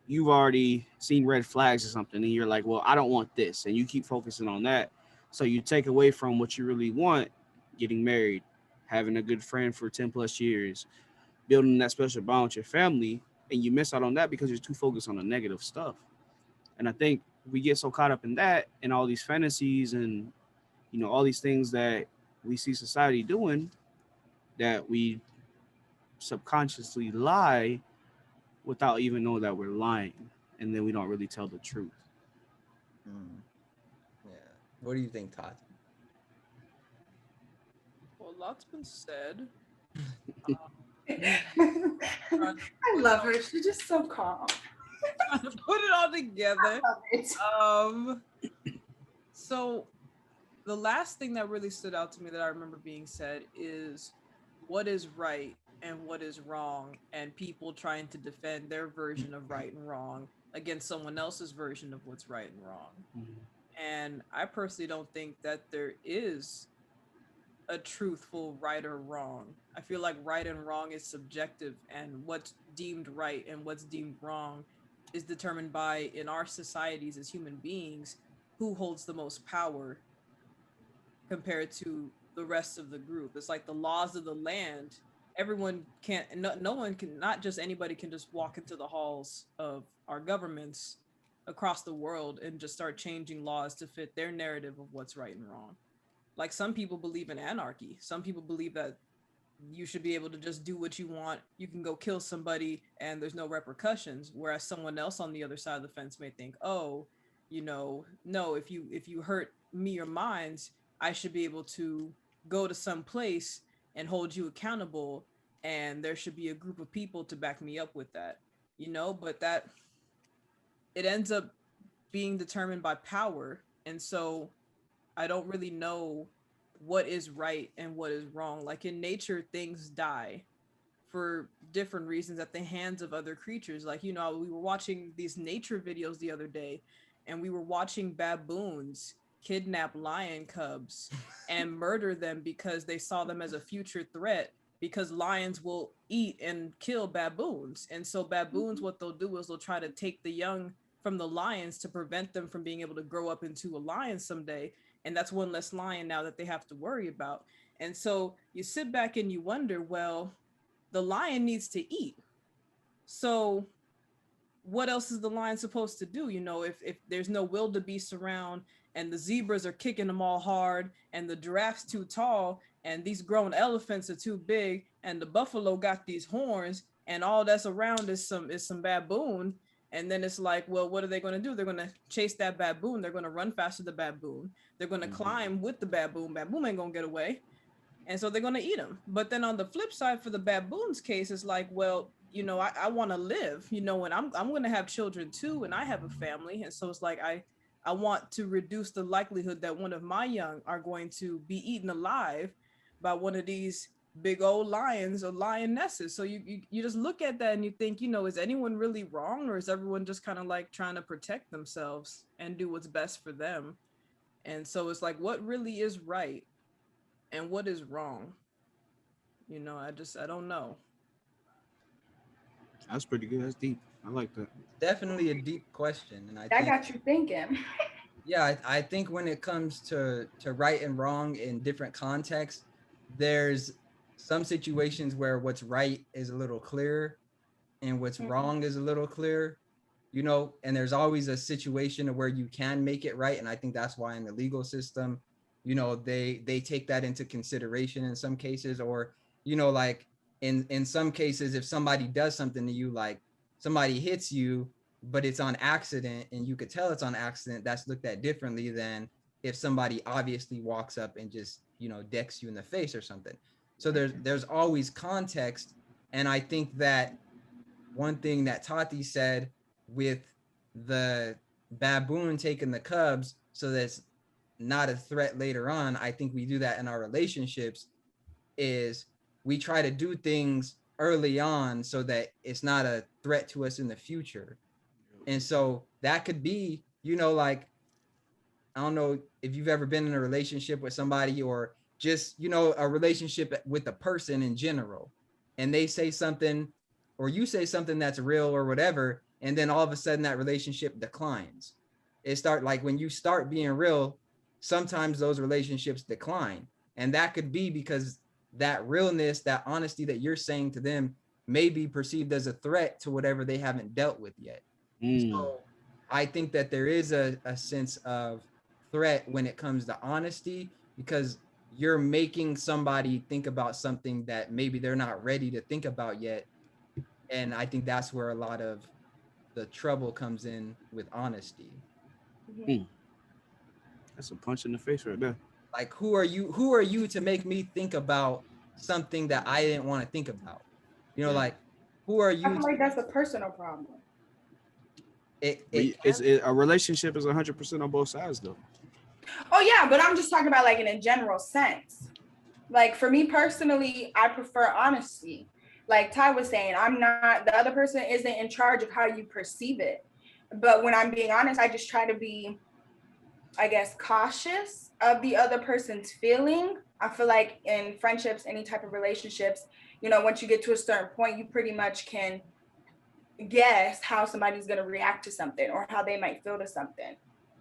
you've already seen red flags or something. And you're like, well, I don't want this. And you keep focusing on that. So you take away from what you really want, getting married, having a good friend for 10 plus years, building that special bond with your family. And you miss out on that because you're too focused on the negative stuff. And I think we get so caught up in that and all these fantasies and all these things that we see society doing that we subconsciously lie without even knowing that we're lying, and then we don't really tell the truth. Yeah. What do you think, Todd? Well, a lot's been said. I love her. She's just so calm. Trying to put it all together. So the last thing that really stood out to me that I remember being said is what is right and what is wrong, and people trying to defend their version of right and wrong against someone else's version of what's right and wrong. Mm-hmm. And I personally don't think that there is a truthful right or wrong. I feel like right and wrong is subjective, and what's deemed right and what's deemed wrong is determined by, in our societies as human beings, who holds the most power compared to the rest of the group. It's like the laws of the land. Everyone can't, no one can, not just anybody can just walk into the halls of our governments across the world and just start changing laws to fit their narrative of what's right and wrong. Like, some people believe in anarchy. Some people believe that you should be able to just do what you want. You can go kill somebody and there's no repercussions. Whereas someone else on the other side of the fence may think, oh, no, if you hurt me or mine, I should be able to go to some place and hold you accountable. And there should be a group of people to back me up with that, but that it ends up being determined by power. And so I don't really know what is right and what is wrong. Like, in nature, things die for different reasons at the hands of other creatures. Like, we were watching these nature videos the other day, and we were watching baboons kidnap lion cubs and murder them because they saw them as a future threat, because lions will eat and kill baboons. And so baboons, what they'll do is they'll try to take the young from the lions to prevent them from being able to grow up into a lion someday. And that's one less lion now that they have to worry about. And so you sit back and you wonder, well, the lion needs to eat. So what else is the lion supposed to do? If there's no wildebeest around and the zebras are kicking them all hard and the giraffe's too tall and these grown elephants are too big and the buffalo got these horns and all that's around is some baboon. And then it's like, well, what are they going to do? They're going to chase that baboon. They're going to run faster than the baboon. They're going to climb with the baboon. Baboon ain't going to get away. And so they're going to eat them. But then on the flip side, for the baboon's case, it's like, well, I want to live, and I'm going to have children too. And I have a family. And so it's like, I want to reduce the likelihood that one of my young are going to be eaten alive by one of these big old lions or lionesses. So you just look at that and you think, is anyone really wrong, or is everyone just kind of like trying to protect themselves and do what's best for them? And so it's like, what really is right and what is wrong? I don't know. That's pretty good. That's deep. I like that. Definitely a deep question. And I got you thinking. Yeah, I think when it comes to right and wrong in different contexts, there's some situations where what's right is a little clearer and what's wrong is a little clearer, and there's always a situation where you can make it right. And I think that's why in the legal system, they take that into consideration in some cases, or, like in some cases, if somebody does something to you, like somebody hits you, but it's on accident and you could tell it's on accident, that's looked at differently than if somebody obviously walks up and just, decks you in the face or something. So there's always context. And I think that one thing that Tati said with the baboon taking the cubs so that's not a threat later on, I think we do that in our relationships, is we try to do things early on so that it's not a threat to us in the future. And so that could be, like I don't know if you've ever been in a relationship with somebody, or just, you know, a relationship with a person in general, and they say something, or you say something that's real or whatever, and then all of a sudden that relationship declines. It start like when you start being real, sometimes those relationships decline. And that could be because that realness, that honesty that you're saying to them may be perceived as a threat to whatever they haven't dealt with yet. So I think that there is a sense of threat when it comes to honesty, because you're making somebody think about something that maybe they're not ready to think about yet. And I think that's where a lot of the trouble comes in with honesty. That's a punch in the face right there. Like, who are you to make me think about something that I didn't want to think about? You know, like, who are I you? feel like that's a personal problem. A relationship is 100% on both sides, though. Oh yeah, but I'm just talking about like in a general sense. Like for me personally, I prefer honesty. Like Ty was saying, the other person isn't in charge of how you perceive it. But when I'm being honest, I just try to be, I guess, cautious of the other person's feeling. I feel like in friendships, any type of relationships, you know, once you get to a certain point, you pretty much can guess how somebody's going to react to something or how they might feel to something.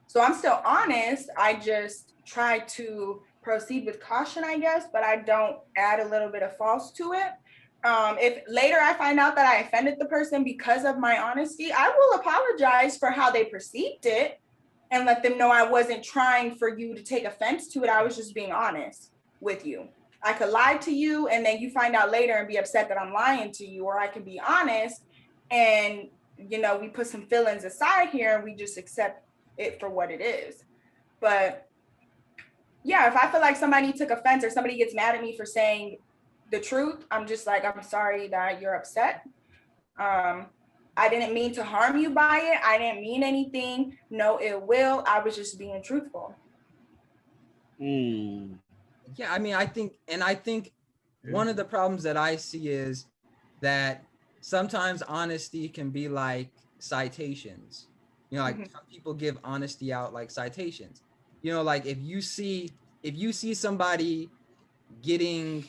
So I'm still honest. I just try to proceed with caution, I guess, but I don't add a little bit of false to it. If later I find out that I offended the person because of my honesty, I will apologize for how they perceived it and let them know I wasn't trying for you to take offense to it. I was just being honest with you. I could lie to you and then you find out later and be upset that I'm lying to you, or I can be honest and, you know, we put some feelings aside here and we just accept it for what it is. But yeah, if I feel like somebody took offense or somebody gets mad at me for saying the truth, I'm just like, I'm sorry that you're upset. I didn't mean to harm you by it. I didn't mean anything. No ill will. I was just being truthful. Yeah, I mean, I think one of the problems that I see is that sometimes honesty can be like citations. You know, like some people give honesty out like citations. You know, like if you see somebody getting,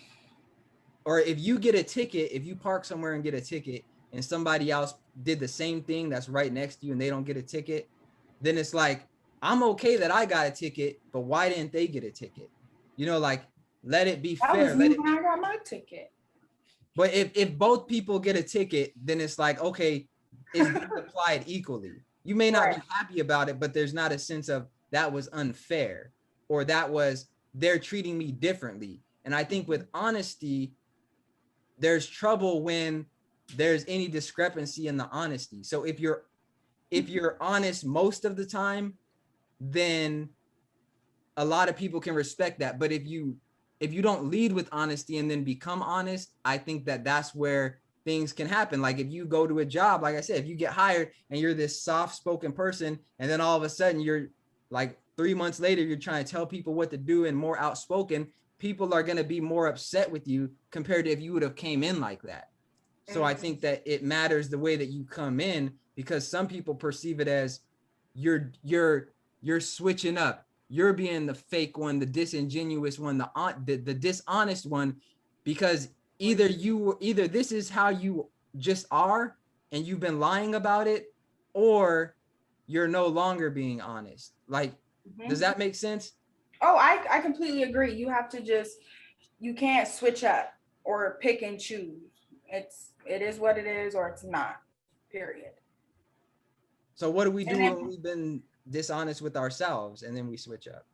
or if you get a ticket, if you park somewhere and get a ticket and somebody else did the same thing that's right next to you and they don't get a ticket, then it's like, I'm okay that I got a ticket, but why didn't they get a ticket? You know, like, let it be fair. That was when I got my ticket. But if both people get a ticket, then it's like, okay, it's applied equally. You may not be happy about it, but there's not a sense of that was unfair or that was they're treating me differently. And I think with honesty, there's trouble when there's any discrepancy in the honesty. So if you're honest most of the time, then a lot of people can respect that. But if you don't lead with honesty and then become honest, I think that that's where things can happen. Like if you go to a job, like I said, if you get hired and you're this soft-spoken person, and then all of a sudden you're like 3 months later, you're trying to tell people what to do and more outspoken, people are going to be more upset with you compared to if you would have came in like that. So I think that it matters the way that you come in, because some people perceive it as you're switching up. You're being the fake one, the disingenuous one, the dishonest one, because either this is how you just are and you've been lying about it, or you're no longer being honest. Like, does that make sense? Oh, I completely agree. You have to you can't switch up or pick and choose. It is what it is, or it's not, period. So what do we do when we've been dishonest with ourselves and then we switch up?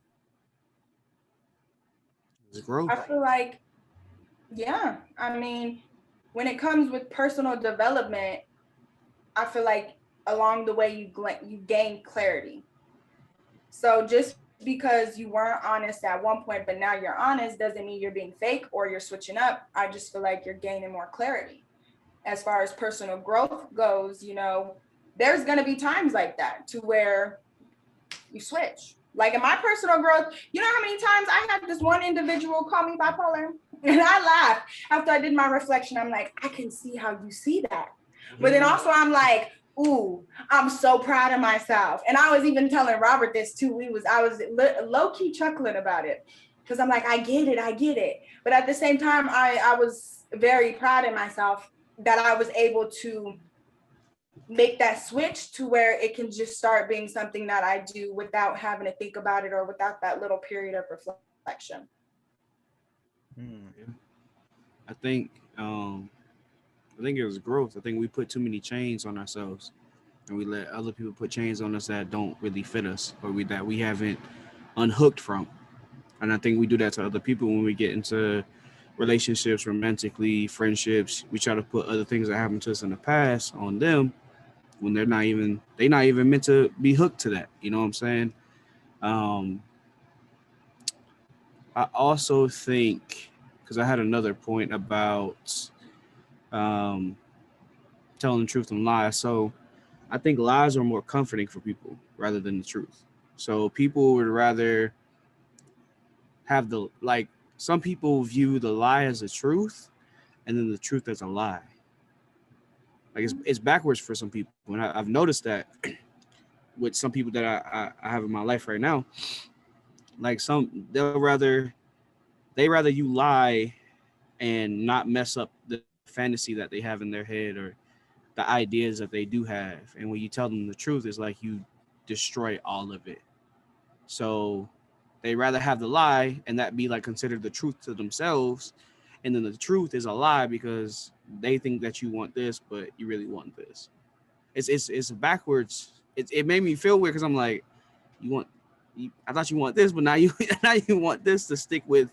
Growth. I feel like, yeah, I mean, when it comes with personal development, I feel like along the way you gain clarity. So just because you weren't honest at one point, but now you're honest, doesn't mean you're being fake or you're switching up. I just feel like you're gaining more clarity. As far as personal growth goes, you know, there's going to be times like that to where you switch. Like in my personal growth, you know how many times I had this one individual call me bipolar? And I laughed after I did my reflection. I'm like, I can see how you see that. But then also I'm like, ooh, I'm so proud of myself. And I was even telling Robert this too. I was low key chuckling about it because I'm like, I get it. But at the same time, I was very proud of myself that I was able to make that switch to where it can just start being something that I do without having to think about it or without that little period of reflection. I think it was growth. I think we put too many chains on ourselves, and we let other people put chains on us that don't really fit us, or that we haven't unhooked from. And I think we do that to other people when we get into relationships, romantically, friendships. We try to put other things that happened to us in the past on them when they're not even meant to be hooked to that. You know what I'm saying? Um, I also think, because I had another point about um, telling the truth and lies. So I think lies are more comforting for people rather than the truth. So people would rather have some people view the lie as a truth and then the truth as a lie. Like it's backwards for some people. And I've noticed that with some people that I have in my life right now. Like they rather you lie and not mess up the fantasy that they have in their head or the ideas that they do have. And when you tell them the truth, it's like you destroy all of it. So they rather have the lie and that be like considered the truth to themselves. And then the truth is a lie because they think that you want this, but you really want this. It's backwards. It made me feel weird because I'm like, I thought you want this, but now you now you want this to stick with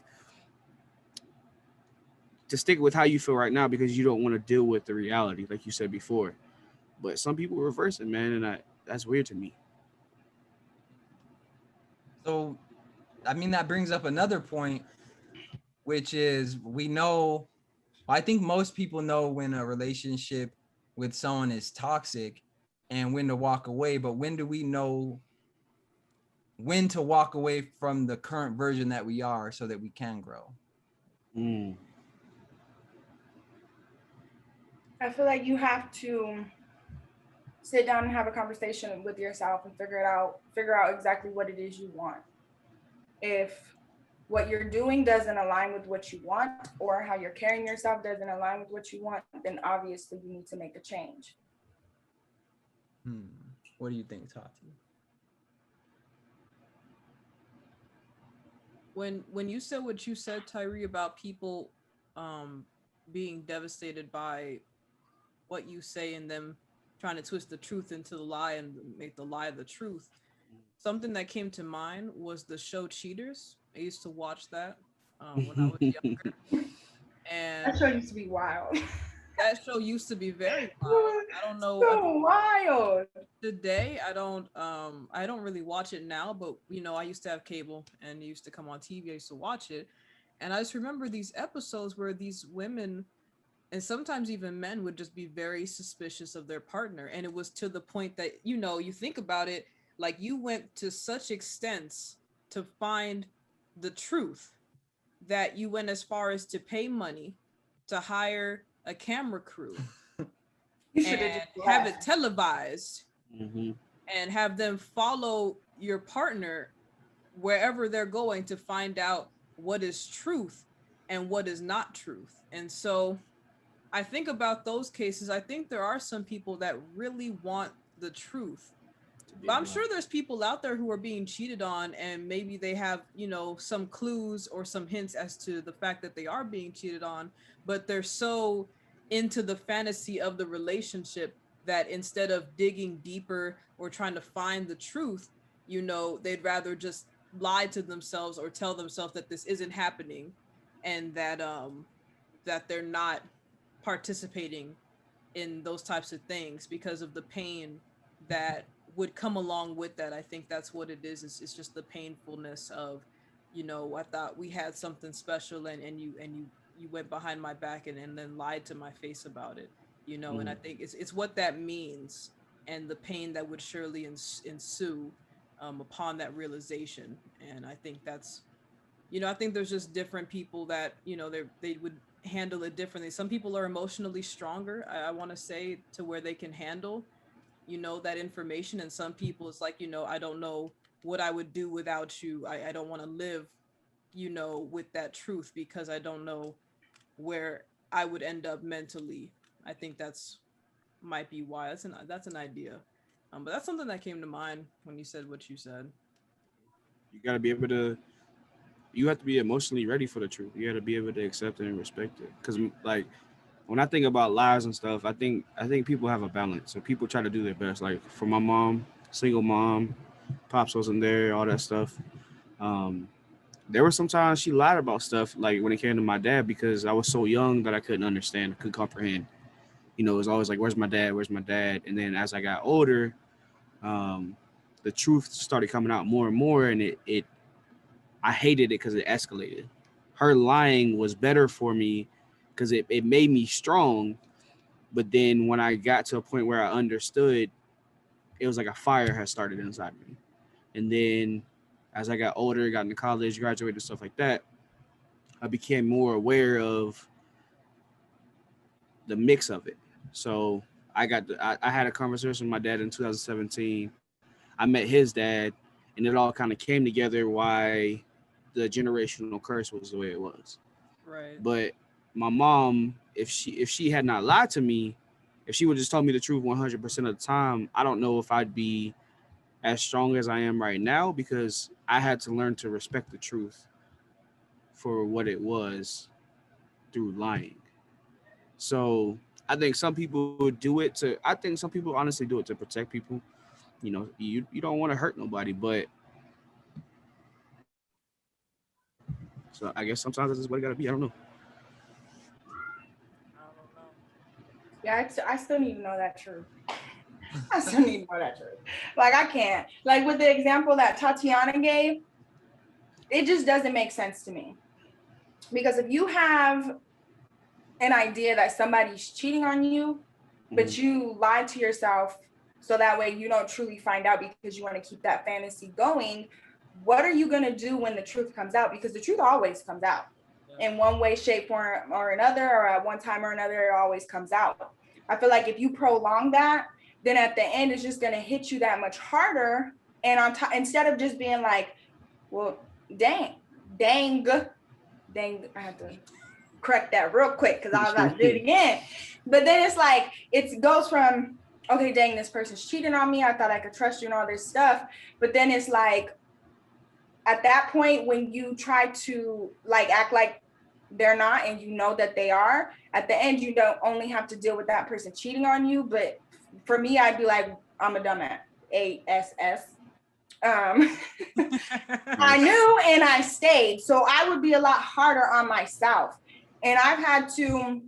how you feel right now because you don't want to deal with the reality, like you said before. But some people reverse it, man, and that's weird to me. So, I mean, that brings up another point, which is I think most people know when a relationship with someone is toxic and when to walk away. But when do we know when to walk away from the current version that we are so that we can grow? I feel like you have to sit down and have a conversation with yourself and figure out exactly what it is you want. If what you're doing doesn't align with what you want or how you're carrying yourself doesn't align with what you want, then obviously you need to make a change. What do you think, Tati? When you said what you said, Tyree, about people being devastated by what you say and them trying to twist the truth into the lie and make the lie the truth, something that came to mind was the show Cheaters. I used to watch that when I was younger, That and show used to be wild. that show used to be very wild. I don't know. I So mean, wild. today I don't really watch it now, but I used to have cable and it used to come on TV. I used to watch it, and I just remember these episodes where these women and sometimes even men would just be very suspicious of their partner, and it was to the point that you think about it, like you went to such extents to find the truth that you went as far as to pay money to hire a camera crew You should have and just have left. it televised Mm-hmm. and have them follow your partner wherever they're going to find out what is truth and what is not truth. And so I think about those cases. I think there are some people that really want the truth. But I'm sure there's people out there who are being cheated on and maybe they have, some clues or some hints as to the fact that they are being cheated on, but they're so into the fantasy of the relationship that instead of digging deeper or trying to find the truth, they'd rather just lie to themselves or tell themselves that this isn't happening and that they're not participating in those types of things because of the pain that would come along with that. I think that's what it is. It's just the painfulness of, I thought we had something special and you went behind my back and then lied to my face about it, and I think it's what that means and the pain that would surely ensue upon that realization. And I think that's, I think there's just different people that, they would handle it differently. Some people are emotionally stronger, I want to say, to where they can handle you know, that information. And some people it's like, you know, I don't know what I would do without you. I don't want to live, you know, with that truth because I don't know where I would end up mentally. I think that's might be why. That's an idea. But that's something that came to mind when you said what you said. You got to be able to. You have to be emotionally ready for the truth. You got to be able to accept it and respect it. Because like when I think about lies and stuff, I think people have a balance. So people try to do their best. Like for my mom, single mom, pops wasn't there, all that stuff. Um, there were some times she lied about stuff, like when it came to my dad, because I was so young that I couldn't understand, couldn't comprehend. You know, it was always like, "Where's my dad? Where's my dad?" And then as I got older, um, the truth started coming out more and more, and it I hated it because it escalated. Her lying was better for me because it made me strong. But then when I got to a point where I understood, it was like a fire had started inside me. And then as I got older, got into college, graduated, stuff like that, I became more aware of the mix of it. So I had a conversation with my dad in 2017. I met his dad, and it all kind of came together why the generational curse was the way it was. Right. But my mom, if she had not lied to me, if she would just told me the truth 100% of the time, I don't know if I'd be as strong as I am right now because I had to learn to respect the truth for what it was through lying. So I think some people do it to. I think some people honestly do it to protect people. You know, you don't want to hurt nobody, but so I guess sometimes that's just what it gotta be. I don't know. I don't know. Yeah, I still need to know that truth. I still need to know that truth. Like I can't. Like with the example that Tatiana gave, it just doesn't make sense to me. Because if you have an idea that somebody's cheating on you, but you lie to yourself so that way you don't truly find out because you want to keep that fantasy going, what are you going to do when the truth comes out? Because the truth always comes out in one way, shape, or another, or at one time or another, it always comes out. I feel like if you prolong that, then at the end, it's just going to hit you that much harder. And on top, instead of just being like, well, dang, I have to correct that real quick because I was about to do it again. But then it's like, it goes from, okay, dang, this person's cheating on me. I thought I could trust you and all this stuff. But then it's like, at that point, when you try to like act like they're not and you know that they are, at the end, you don't only have to deal with that person cheating on you. But for me, I'd be like, I'm a dumbass, ASS. I knew and I stayed. So I would be a lot harder on myself. And I've had to,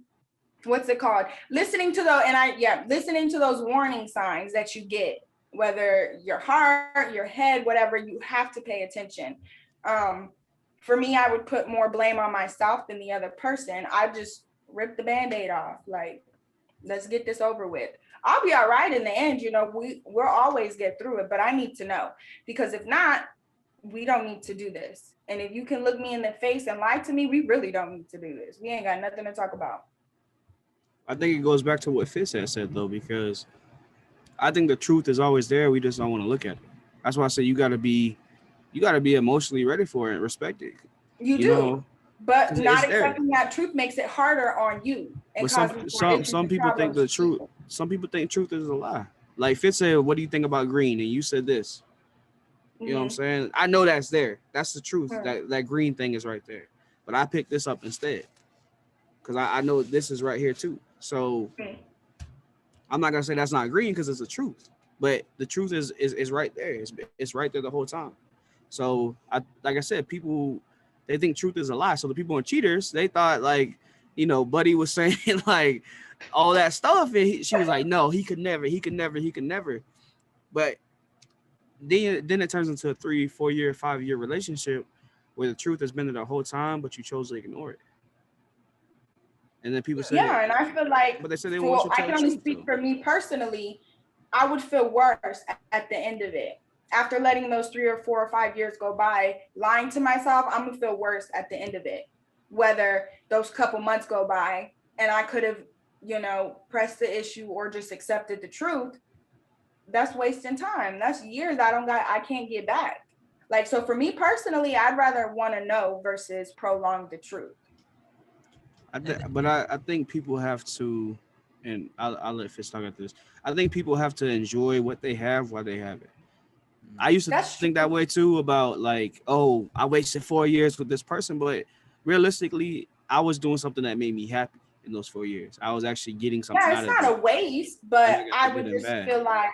what's it called? Listening to those warning signs that you get, whether your heart, your head, whatever, you have to pay attention. For me, I would put more blame on myself than the other person. I just rip the Band-Aid off. Like, let's get this over with. I'll be all right in the end. You know, we'll always get through it, but I need to know, because if not, we don't need to do this. And if you can look me in the face and lie to me, we really don't need to do this. We ain't got nothing to talk about. I think it goes back to what Fitz had said though, because I think the truth is always there. We just don't want to look at it. That's why I say you gotta be emotionally ready for it and respect it. You do. Know, but not accepting that truth makes it harder on you. And some people think the truth. Some people think truth is a lie. Like Fitz said, "What do you think about green?" And you said this. You know what I'm saying? I know that's there. That's the truth. That green thing is right there. But I picked this up instead because I know this is right here too. So I'm not gonna say that's not green because it's the truth. But the truth is right there. It's right there the whole time. So like I said, people, they think truth is a lie. So the people on Cheaters, they thought like, you know, Buddy was saying like all that stuff, and she was like, no, he could never. But then it turns into a 3, 4 year, 5 year relationship where the truth has been there the whole time, but you chose to ignore it. And then people say, yeah, and I feel like, but they say they want you to tell I can only speak for me personally. I would feel worse at the end of it. After letting those 3 or 4 or 5 years go by, lying to myself, I'm gonna feel worse at the end of it. Whether those couple months go by and I could have, you know, pressed the issue or just accepted the truth, that's wasting time. That's years I can't get back. Like, so for me personally, I'd rather want to know versus prolong the truth. I think people have to, and I'll let Fitz talk about this. I think people have to enjoy what they have while they have it. I used to That's think that way too about like, oh, I wasted 4 years with this person, but realistically, I was doing something that made me happy in those 4 years. I was actually getting something yeah, out it's of not a it, waste, and but I got the I good would and just bad. feel like,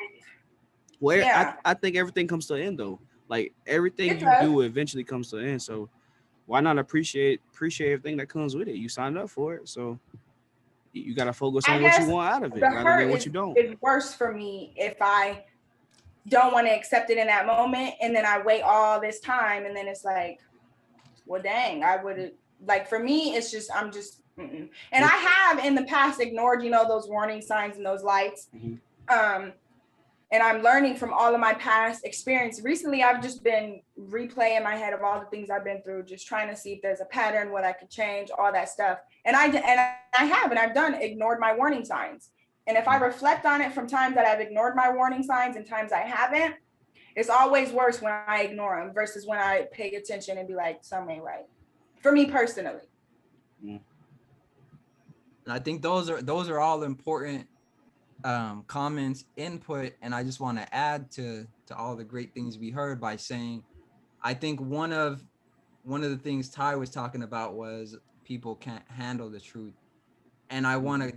Well, yeah, I think everything comes to an end though. Like everything it you does. do eventually comes to an end. So why not appreciate everything that comes with it? You signed up for it, so you got to focus I on what you guess want out of it the rather than hurt what you don't. is worse for me if I don't want to accept it in that moment, and then I wait all this time, and then it's like, well, dang, I would like. For me, it's just mm-mm. And I have in the past ignored, those warning signs and those lights. Mhm. And I'm learning from all of my past experience. Recently, I've just been replaying my head of all the things I've been through, just trying to see if there's a pattern, what I could change, all that stuff. And I've done ignored my warning signs. And if I reflect on it from times that I've ignored my warning signs and times I haven't, it's always worse when I ignore them versus when I pay attention and be like, something ain't right. For me personally. And I think those are all important comments, input, and I just want to add to all the great things we heard by saying, I think one of the things Ty was talking about was people can't handle the truth, and I want to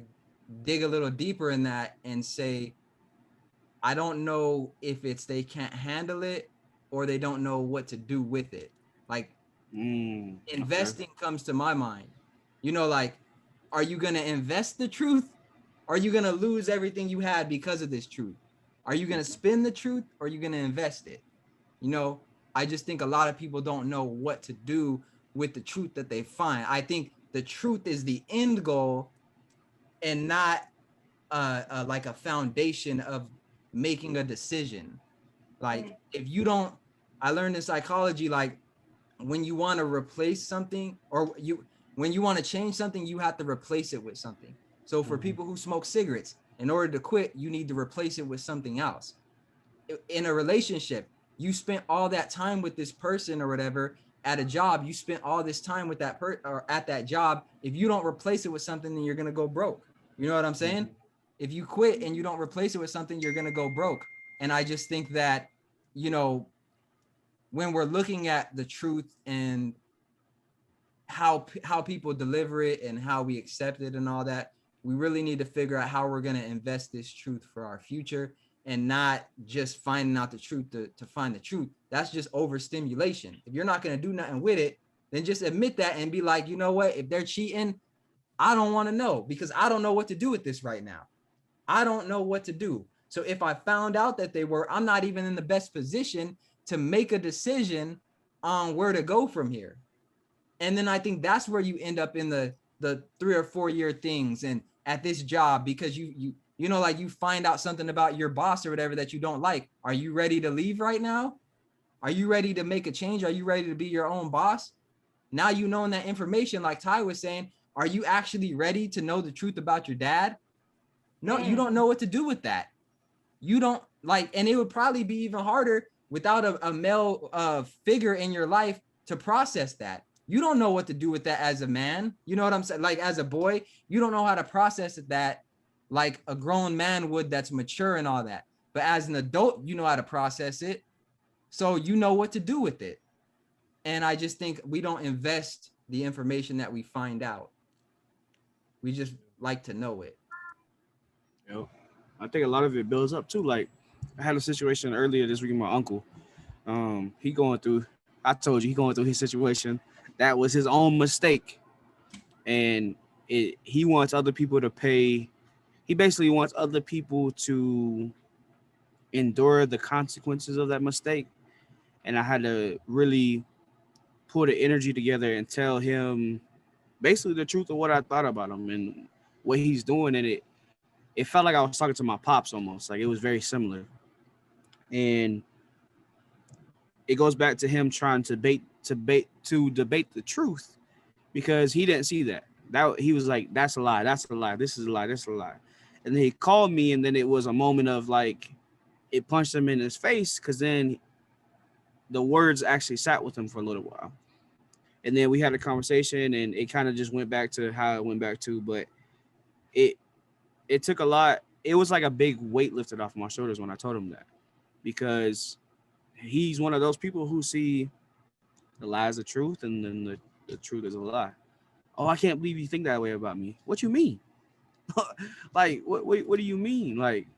dig a little deeper in that and say, I don't know if it's they can't handle it or they don't know what to do with it. Like investing comes to my mind, like, are you going to invest the truth? Are you going to lose everything you had because of this truth? Are you going to spend the truth or are you going to invest it? I just think a lot of people don't know what to do with the truth that they find. I think the truth is the end goal and not like a foundation of making a decision. Like if you don't, I learned in psychology, like when you want to replace something or when you want to change something, you have to replace it with something. So for people who smoke cigarettes, in order to quit, you need to replace it with something else. In a relationship, you spent all that time with this person or whatever. At a job, you spent all this time with that or at that job. If you don't replace it with something, then you're going to go broke. You know what I'm saying? If you quit and you don't replace it with something, you're going to go broke. And I just think that, when we're looking at the truth and how people deliver it and how we accept it and all that, we really need to figure out how we're going to invest this truth for our future and not just finding out the truth to find the truth. That's just overstimulation. If you're not going to do nothing with it, then just admit that and be like, you know what, if they're cheating, I don't want to know because I don't know what to do with this right now. I don't know what to do. So if I found out that they were, I'm not even in the best position to make a decision on where to go from here. And then I think that's where you end up in the 3 or 4 year things and at this job, because you like you find out something about your boss or whatever that you don't like. Are you ready to leave right now? Are you ready to make a change? Are you ready to be your own boss? Now you knowing that information, like Ty was saying, are you actually ready to know the truth about your dad? No, you don't know what to do with that. You don't and it would probably be even harder without a male figure in your life to process that. You don't know what to do with that as a man. You know what I'm saying? Like as a boy, you don't know how to process that like a grown man would that's mature and all that. But as an adult, you know how to process it. So you know what to do with it. And I just think we don't invest the information that we find out. We just like to know it. Yep. I think a lot of it builds up too. Like I had a situation earlier this week with my uncle. He going through, I told you, he going through his situation. That was his own mistake. And he wants other people to pay. He basically wants other people to endure the consequences of that mistake. And I had to really pull the energy together and tell him basically the truth of what I thought about him and what he's doing. And it felt like I was talking to my pops almost. Like it was very similar. And it goes back to him trying to debate the truth because he didn't see that. That he was like, that's a lie, that's a lie, this is a lie, this is a lie. And then he called me, and then it was a moment of like, it punched him in his face, because then the words actually sat with him for a little while. And then we had a conversation, and it kind of just went back to how it went back to, but it took a lot. It was like a big weight lifted off my shoulders when I told him that, because he's one of those people who see the lie as the truth, and then the truth is a lie. Oh, I can't believe you think that way about me. What you mean? Like, what do you mean? Like,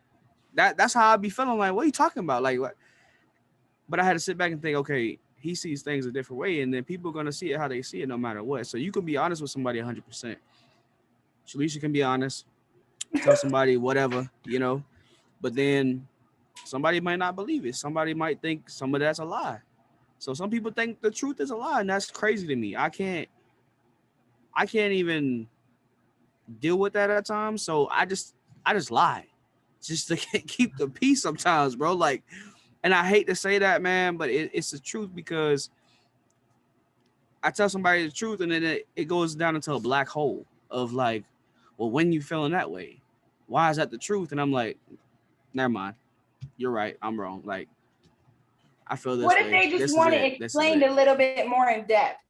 that's how I be feeling. Like, what are you talking about? Like, what? But I had to sit back and think, okay, he sees things a different way, and then people are going to see it how they see it no matter what. So you can be honest with somebody 100%. Shalisha can be honest, tell somebody whatever, you know, but then somebody might not believe it. Somebody might think some of that's a lie. So some people think the truth is a lie, and that's crazy to me. I can't even deal with that at times. So I just lie just to keep the peace sometimes, bro. Like, and I hate to say that, man, but it's the truth, because I tell somebody the truth, and then it goes down into a black hole of like, well, when you feeling that way, why is that the truth? And I'm like, never mind. You're right. I'm wrong. Like, I feel this What way. if they This just is want it. it This is explained it. a little bit more in depth?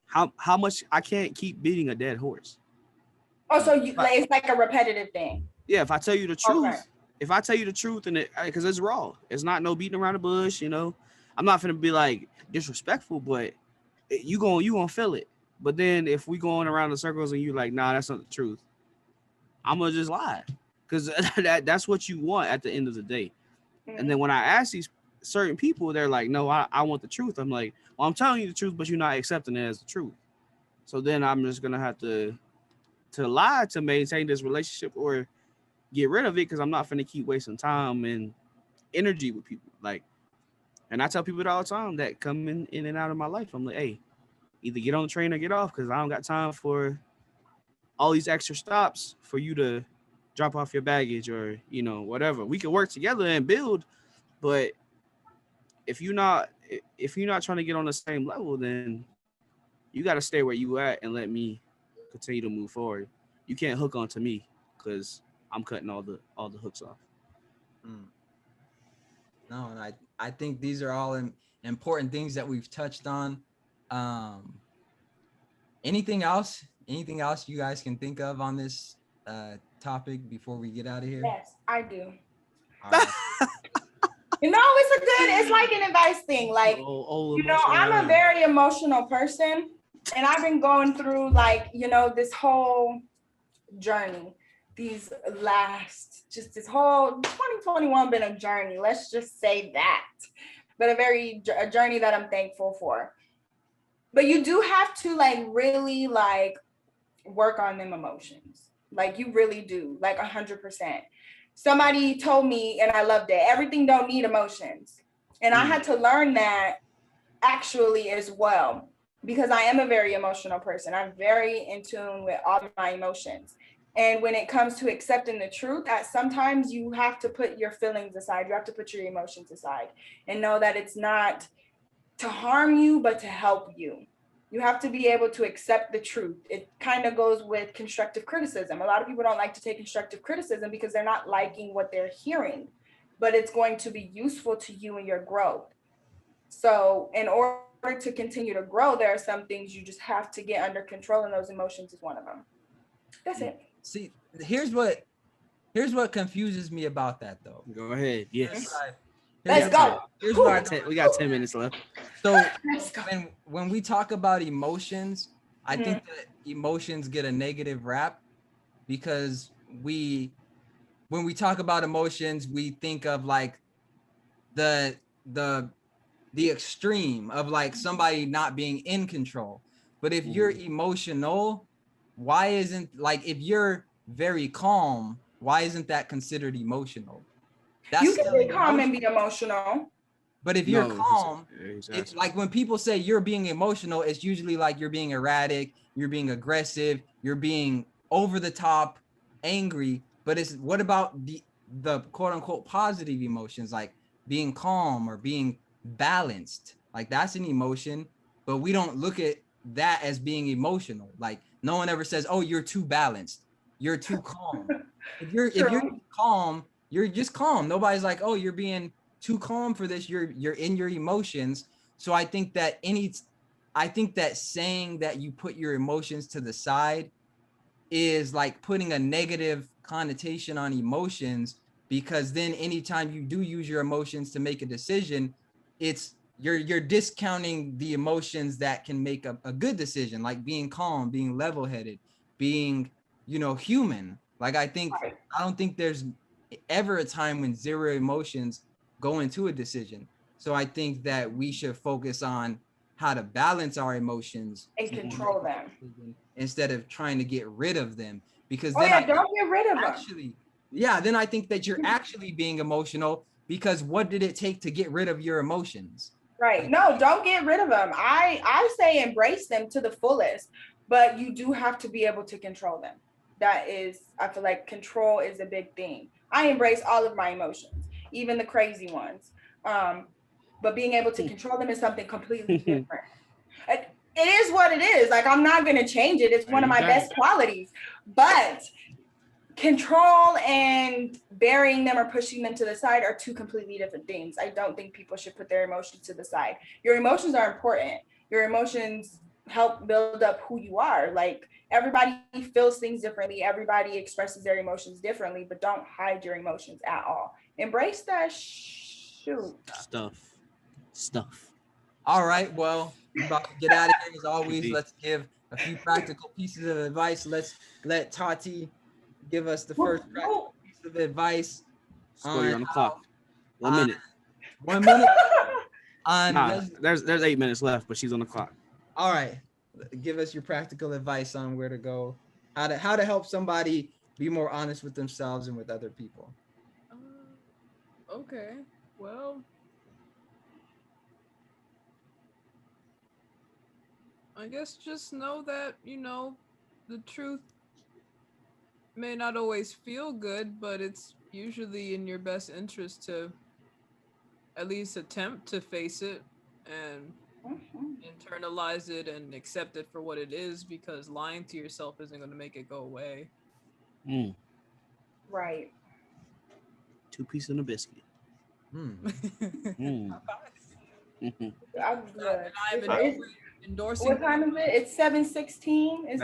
How much? I can't keep beating a dead horse. Oh, so it's like a repetitive thing. Yeah, if I tell you the truth, Okay. if I tell you the truth, and because it's raw, it's not no beating around the bush, you know. I'm not gonna be like disrespectful, but you gonna feel it. But then if we going around the circles and you like, nah, that's not the truth, I'm gonna just lie, because that's what you want at the end of the day. Mm-hmm. And then when I ask these certain people, they're like, no, I want the truth. I'm like, well, I'm telling you the truth, but you're not accepting it as the truth. So then I'm just gonna have to lie to maintain this relationship, or get rid of it, because I'm not gonna keep wasting time and energy with people. Like, and I tell people it all the time that come in and out of my life. I'm like, hey, either get on the train or get off, because I don't got time for all these extra stops for you to drop off your baggage, or, you know, whatever. We can work together and build, but if you're not trying to get on the same level, then you got to stay where you at and let me continue to move forward. You can't hook onto me, because I'm cutting all the hooks off. No, and I think these are all important things that we've touched on. Anything else you guys can think of on this topic before we get out of here? Yes, I do. All right. You know, it's like an advice thing. Like, you know, I'm a very emotional person, and I've been going through, like, you know, this whole journey, this whole 2021 been a journey. Let's just say that, but a journey that I'm thankful for. But you do have to, like, really, like, work on them emotions. Like, you really do, like 100%. Somebody told me, and I loved it, everything don't need emotions. And I had to learn that actually as well, because I am a very emotional person. I'm very in tune with all my emotions. And when it comes to accepting the truth, that sometimes you have to put your feelings aside. You have to put your emotions aside and know that it's not to harm you, but to help you. You have to be able to accept the truth. It kind of goes with constructive criticism. A lot of people don't like to take constructive criticism because they're not liking what they're hearing, but it's going to be useful to you in your growth. So in order to continue to grow, there are some things you just have to get under control, and those emotions is one of them. That's it. See, here's what confuses me about that, though. Go ahead. Yes. Let's go. Here's what We got 10 minutes left. So Let's go. when we talk about emotions, I think that emotions get a negative rap, because when we talk about emotions, we think of like the extreme of like somebody not being in control. But if you're emotional, why isn't, like, if you're very calm, why isn't that considered emotional? That's You can be calm and be emotional. But if you're calm, it's like when people say you're being emotional, it's usually like you're being erratic, you're being aggressive, you're being over the top, angry. But what about the quote unquote positive emotions, like being calm or being balanced? Like, that's an emotion, but we don't look at that as being emotional. Like, no one ever says, oh, you're too balanced, you're too calm. If you're calm, you're just calm. Nobody's like, oh, you're being too calm for this. You're in your emotions. So I think that saying that you put your emotions to the side is like putting a negative connotation on emotions, because then anytime you do use your emotions to make a decision, it's you're discounting the emotions that can make a good decision, like being calm, being level-headed, being, human. Like I don't think there's ever a time when zero emotions go into a decision. So I think that we should focus on how to balance our emotions and control them instead of trying to get rid of them. Because don't get rid of them. Then I think that you're actually being emotional, because what did it take to get rid of your emotions? Right. No, don't get rid of them. I say embrace them to the fullest, but you do have to be able to control them. I feel like control is a big thing. I embrace all of my emotions, even the crazy ones. But being able to control them is something completely different. It is what it is. Like, I'm not going to change it. It's one of my best qualities. But control and burying them or pushing them to the side are two completely different things. I don't think people should put their emotions to the side. Your emotions are important. Your emotions help build up who you are. Like, everybody feels things differently. Everybody expresses their emotions differently, but don't hide your emotions at all. Embrace that stuff. All right, well, we're about to get out of here as always. Let's give a few practical pieces of advice. Let's let Tati give us the first practical piece of advice. You're on the clock. 1 minute. 1 minute. There's 8 minutes left, but she's on the clock. All right, give us your practical advice on where to go, how to help somebody be more honest with themselves and with other people. Okay, well, I guess just know that, the truth may not always feel good, but it's usually in your best interest to at least attempt to face it and internalize it and accept it for what it is, because lying to yourself isn't going to make it go away. Right. 2 pieces in a biscuit. I'm good. Endorsing. What time is it? It's 7:16.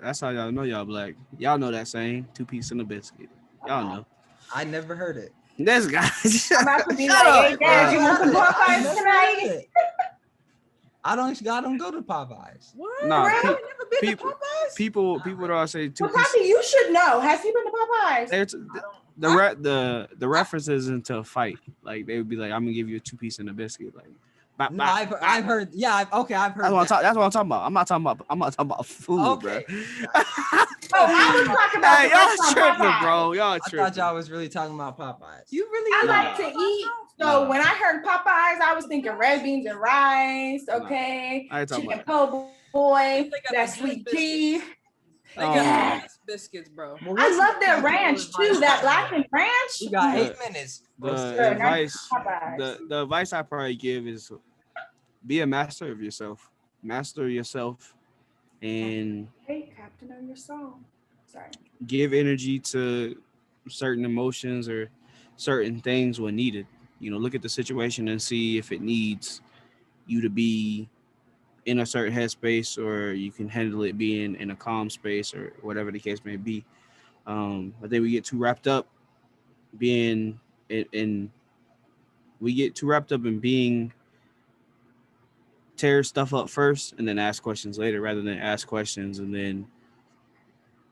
That's how y'all know y'all black. Y'all know that saying, 2 pieces in a biscuit. Y'all know. I never heard it. This guy. I'm about to be like, hey, Dad, you want some Popeyes tonight? I don't go to Popeyes. What? Nah, Really? people don't say 2 Well, pieces. Tati, you should know. Has he been to Popeyes? The references into a fight, like they would be like, I'm gonna give you a 2 piece in a biscuit, like. No, I've heard. Yeah, I've heard. That's what I'm talking about. I'm not talking about food, Okay. bro. I was talking about y'all tripping, Popeyes. bro. Y'all tripping. I thought y'all was really talking about Popeyes. You really? I like to eat. So when I heard Popeyes, I was thinking red beans and rice. Okay, I ain't talking chicken about po' boy, that sweet tea. They got biscuits, bro. I love their ranch too. That blackened ranch. You got 8 minutes. The advice I probably give is be a master of yourself. Master yourself, and Hey, captain of your soul. Sorry. give energy to certain emotions or certain things when needed. Look at the situation and see if it needs you to be in a certain headspace, or you can handle it being in a calm space, or whatever the case may be. I think we get too wrapped up being tear stuff up first and then ask questions later, rather than ask questions and then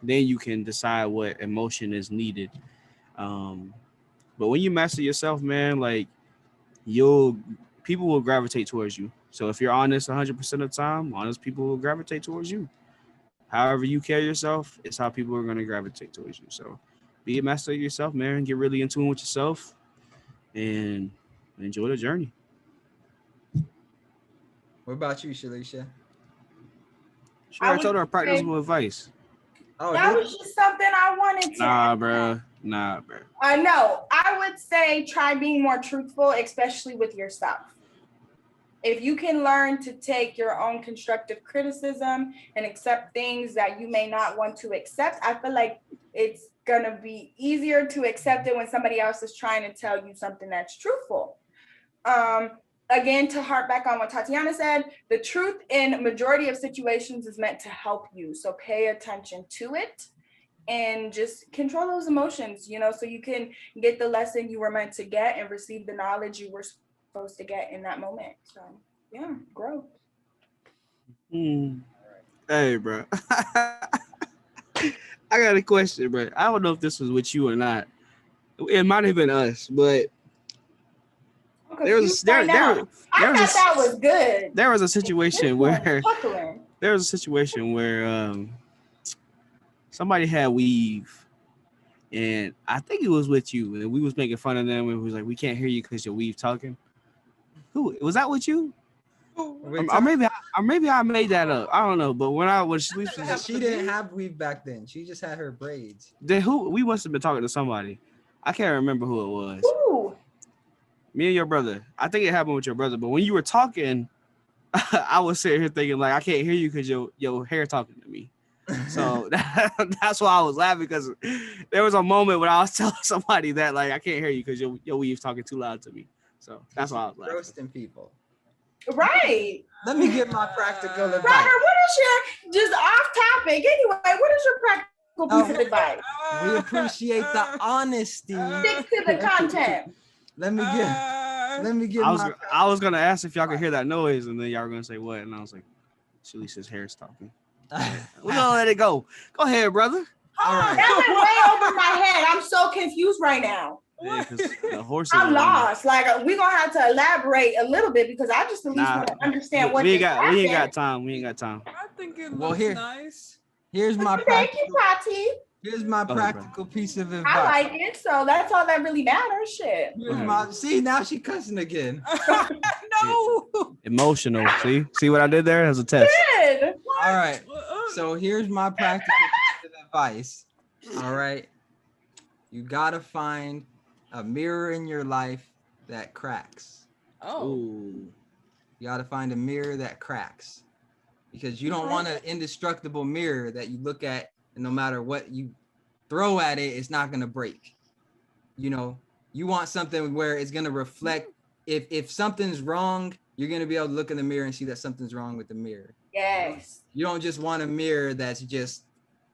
you can decide what emotion is needed. But when you master yourself, man, like people will gravitate towards you. So if you're honest 100% of the time, honest people will gravitate towards you. However you carry yourself, it's how people are going to gravitate towards you. So be a master of yourself, man. Get really in tune with yourself and enjoy the journey. What about you, Shalisha? I told her practical advice. Oh, that was just something I wanted to. Nah, bro. I know. I would say try being more truthful, especially with yourself. If you can learn to take your own constructive criticism and accept things that you may not want to accept, I feel like it's gonna be easier to accept it when somebody else is trying to tell you something that's truthful. Again, to harp back on what Tatiana said, the truth in a majority of situations is meant to help you. So pay attention to it and just control those emotions, so you can get the lesson you were meant to get and receive the knowledge you were supposed to get in that moment. So yeah, grow. Hey, bro. I got a question, bro. I don't know if this was with you or not. It might have been us, but there was that was good. There was a situation where somebody had weave, and I think it was with you, and we was making fun of them. And we was like, "We can't hear you because your weave talking." Who was that with you? Or maybe I made that up. I don't know. But she didn't have weave back then. She just had her braids. Then we must have been talking to somebody. I can't remember who it was. Ooh. Me and your brother. I think it happened with your brother. But when you were talking, I was sitting here thinking like I can't hear you because your hair talking to me. So that's why I was laughing, because there was a moment when I was telling somebody that like I can't hear you because your weave's talking too loud to me. So that's why I was laughing. Roasting people. Right. Let me get my practical advice. Robert, what is your, just off topic anyway, what is your practical piece of advice? We appreciate the honesty. Stick to the content. Let me get I was gonna ask if y'all could hear that noise, and then y'all were gonna say what, and I was like, Shalisa's hair's talking. We're gonna let it go. Go ahead, brother. All right. That went way over my head. I'm so confused right now. Yeah, the horses. I'm lost. Like we're gonna have to elaborate a little bit, because I just at least want to understand what we ain't got time. I think it looks nice. Here's my thank you, Patty. Here's my practical piece of advice. I like it, so that's all that really matters. Shit. See, now she cussing again. No. Emotional. See what I did there? As a test. Good. All right. So here's my practical piece of advice. All right. You gotta find a mirror in your life that cracks. Oh. You gotta find a mirror that cracks, because you don't want an indestructible mirror that you look at, and no matter what you throw at it, it's not gonna break. You want something where it's gonna reflect. If something's wrong, you're gonna be able to look in the mirror and see that something's wrong with the mirror. Yes. You don't just want a mirror that's just,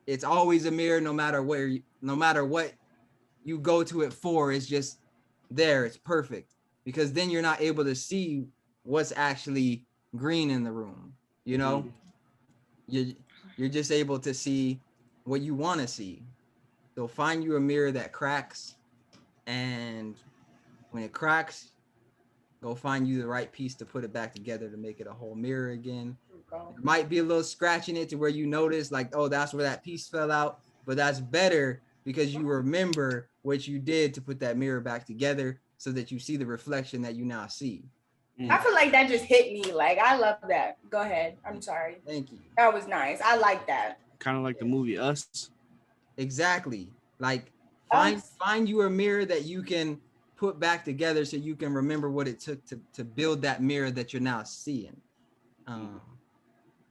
it's always a mirror no matter what you go to it for, it's just there, it's perfect, because then you're not able to see what's actually green in the room. You're just able to see what you want to see. So find you a mirror that cracks, and when it cracks, go find you the right piece to put it back together to make it a whole mirror again. It might be a little scratch in it to where you notice like, oh, that's where that piece fell out, but that's better because you remember what you did to put that mirror back together, so that you see the reflection that you now see. I feel like that just hit me. Like, I love that. Go ahead. I'm sorry. Thank you. That was nice. I like that. Kind of like the movie Us. Exactly. Like find you a mirror that you can put back together so you can remember what it took to build that mirror that you're now seeing.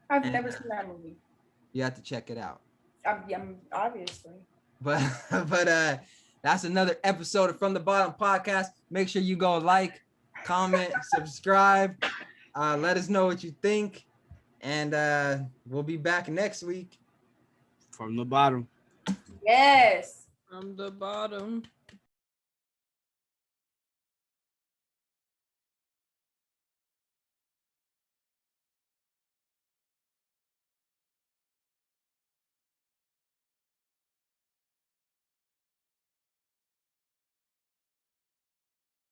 I've never seen that movie. You have to check it out. I'm obviously. But that's another episode of From the Bottom Podcast. Make sure you go like, comment, subscribe. Let us know what you think. And we'll be back next week. From the bottom. Yes. From the bottom.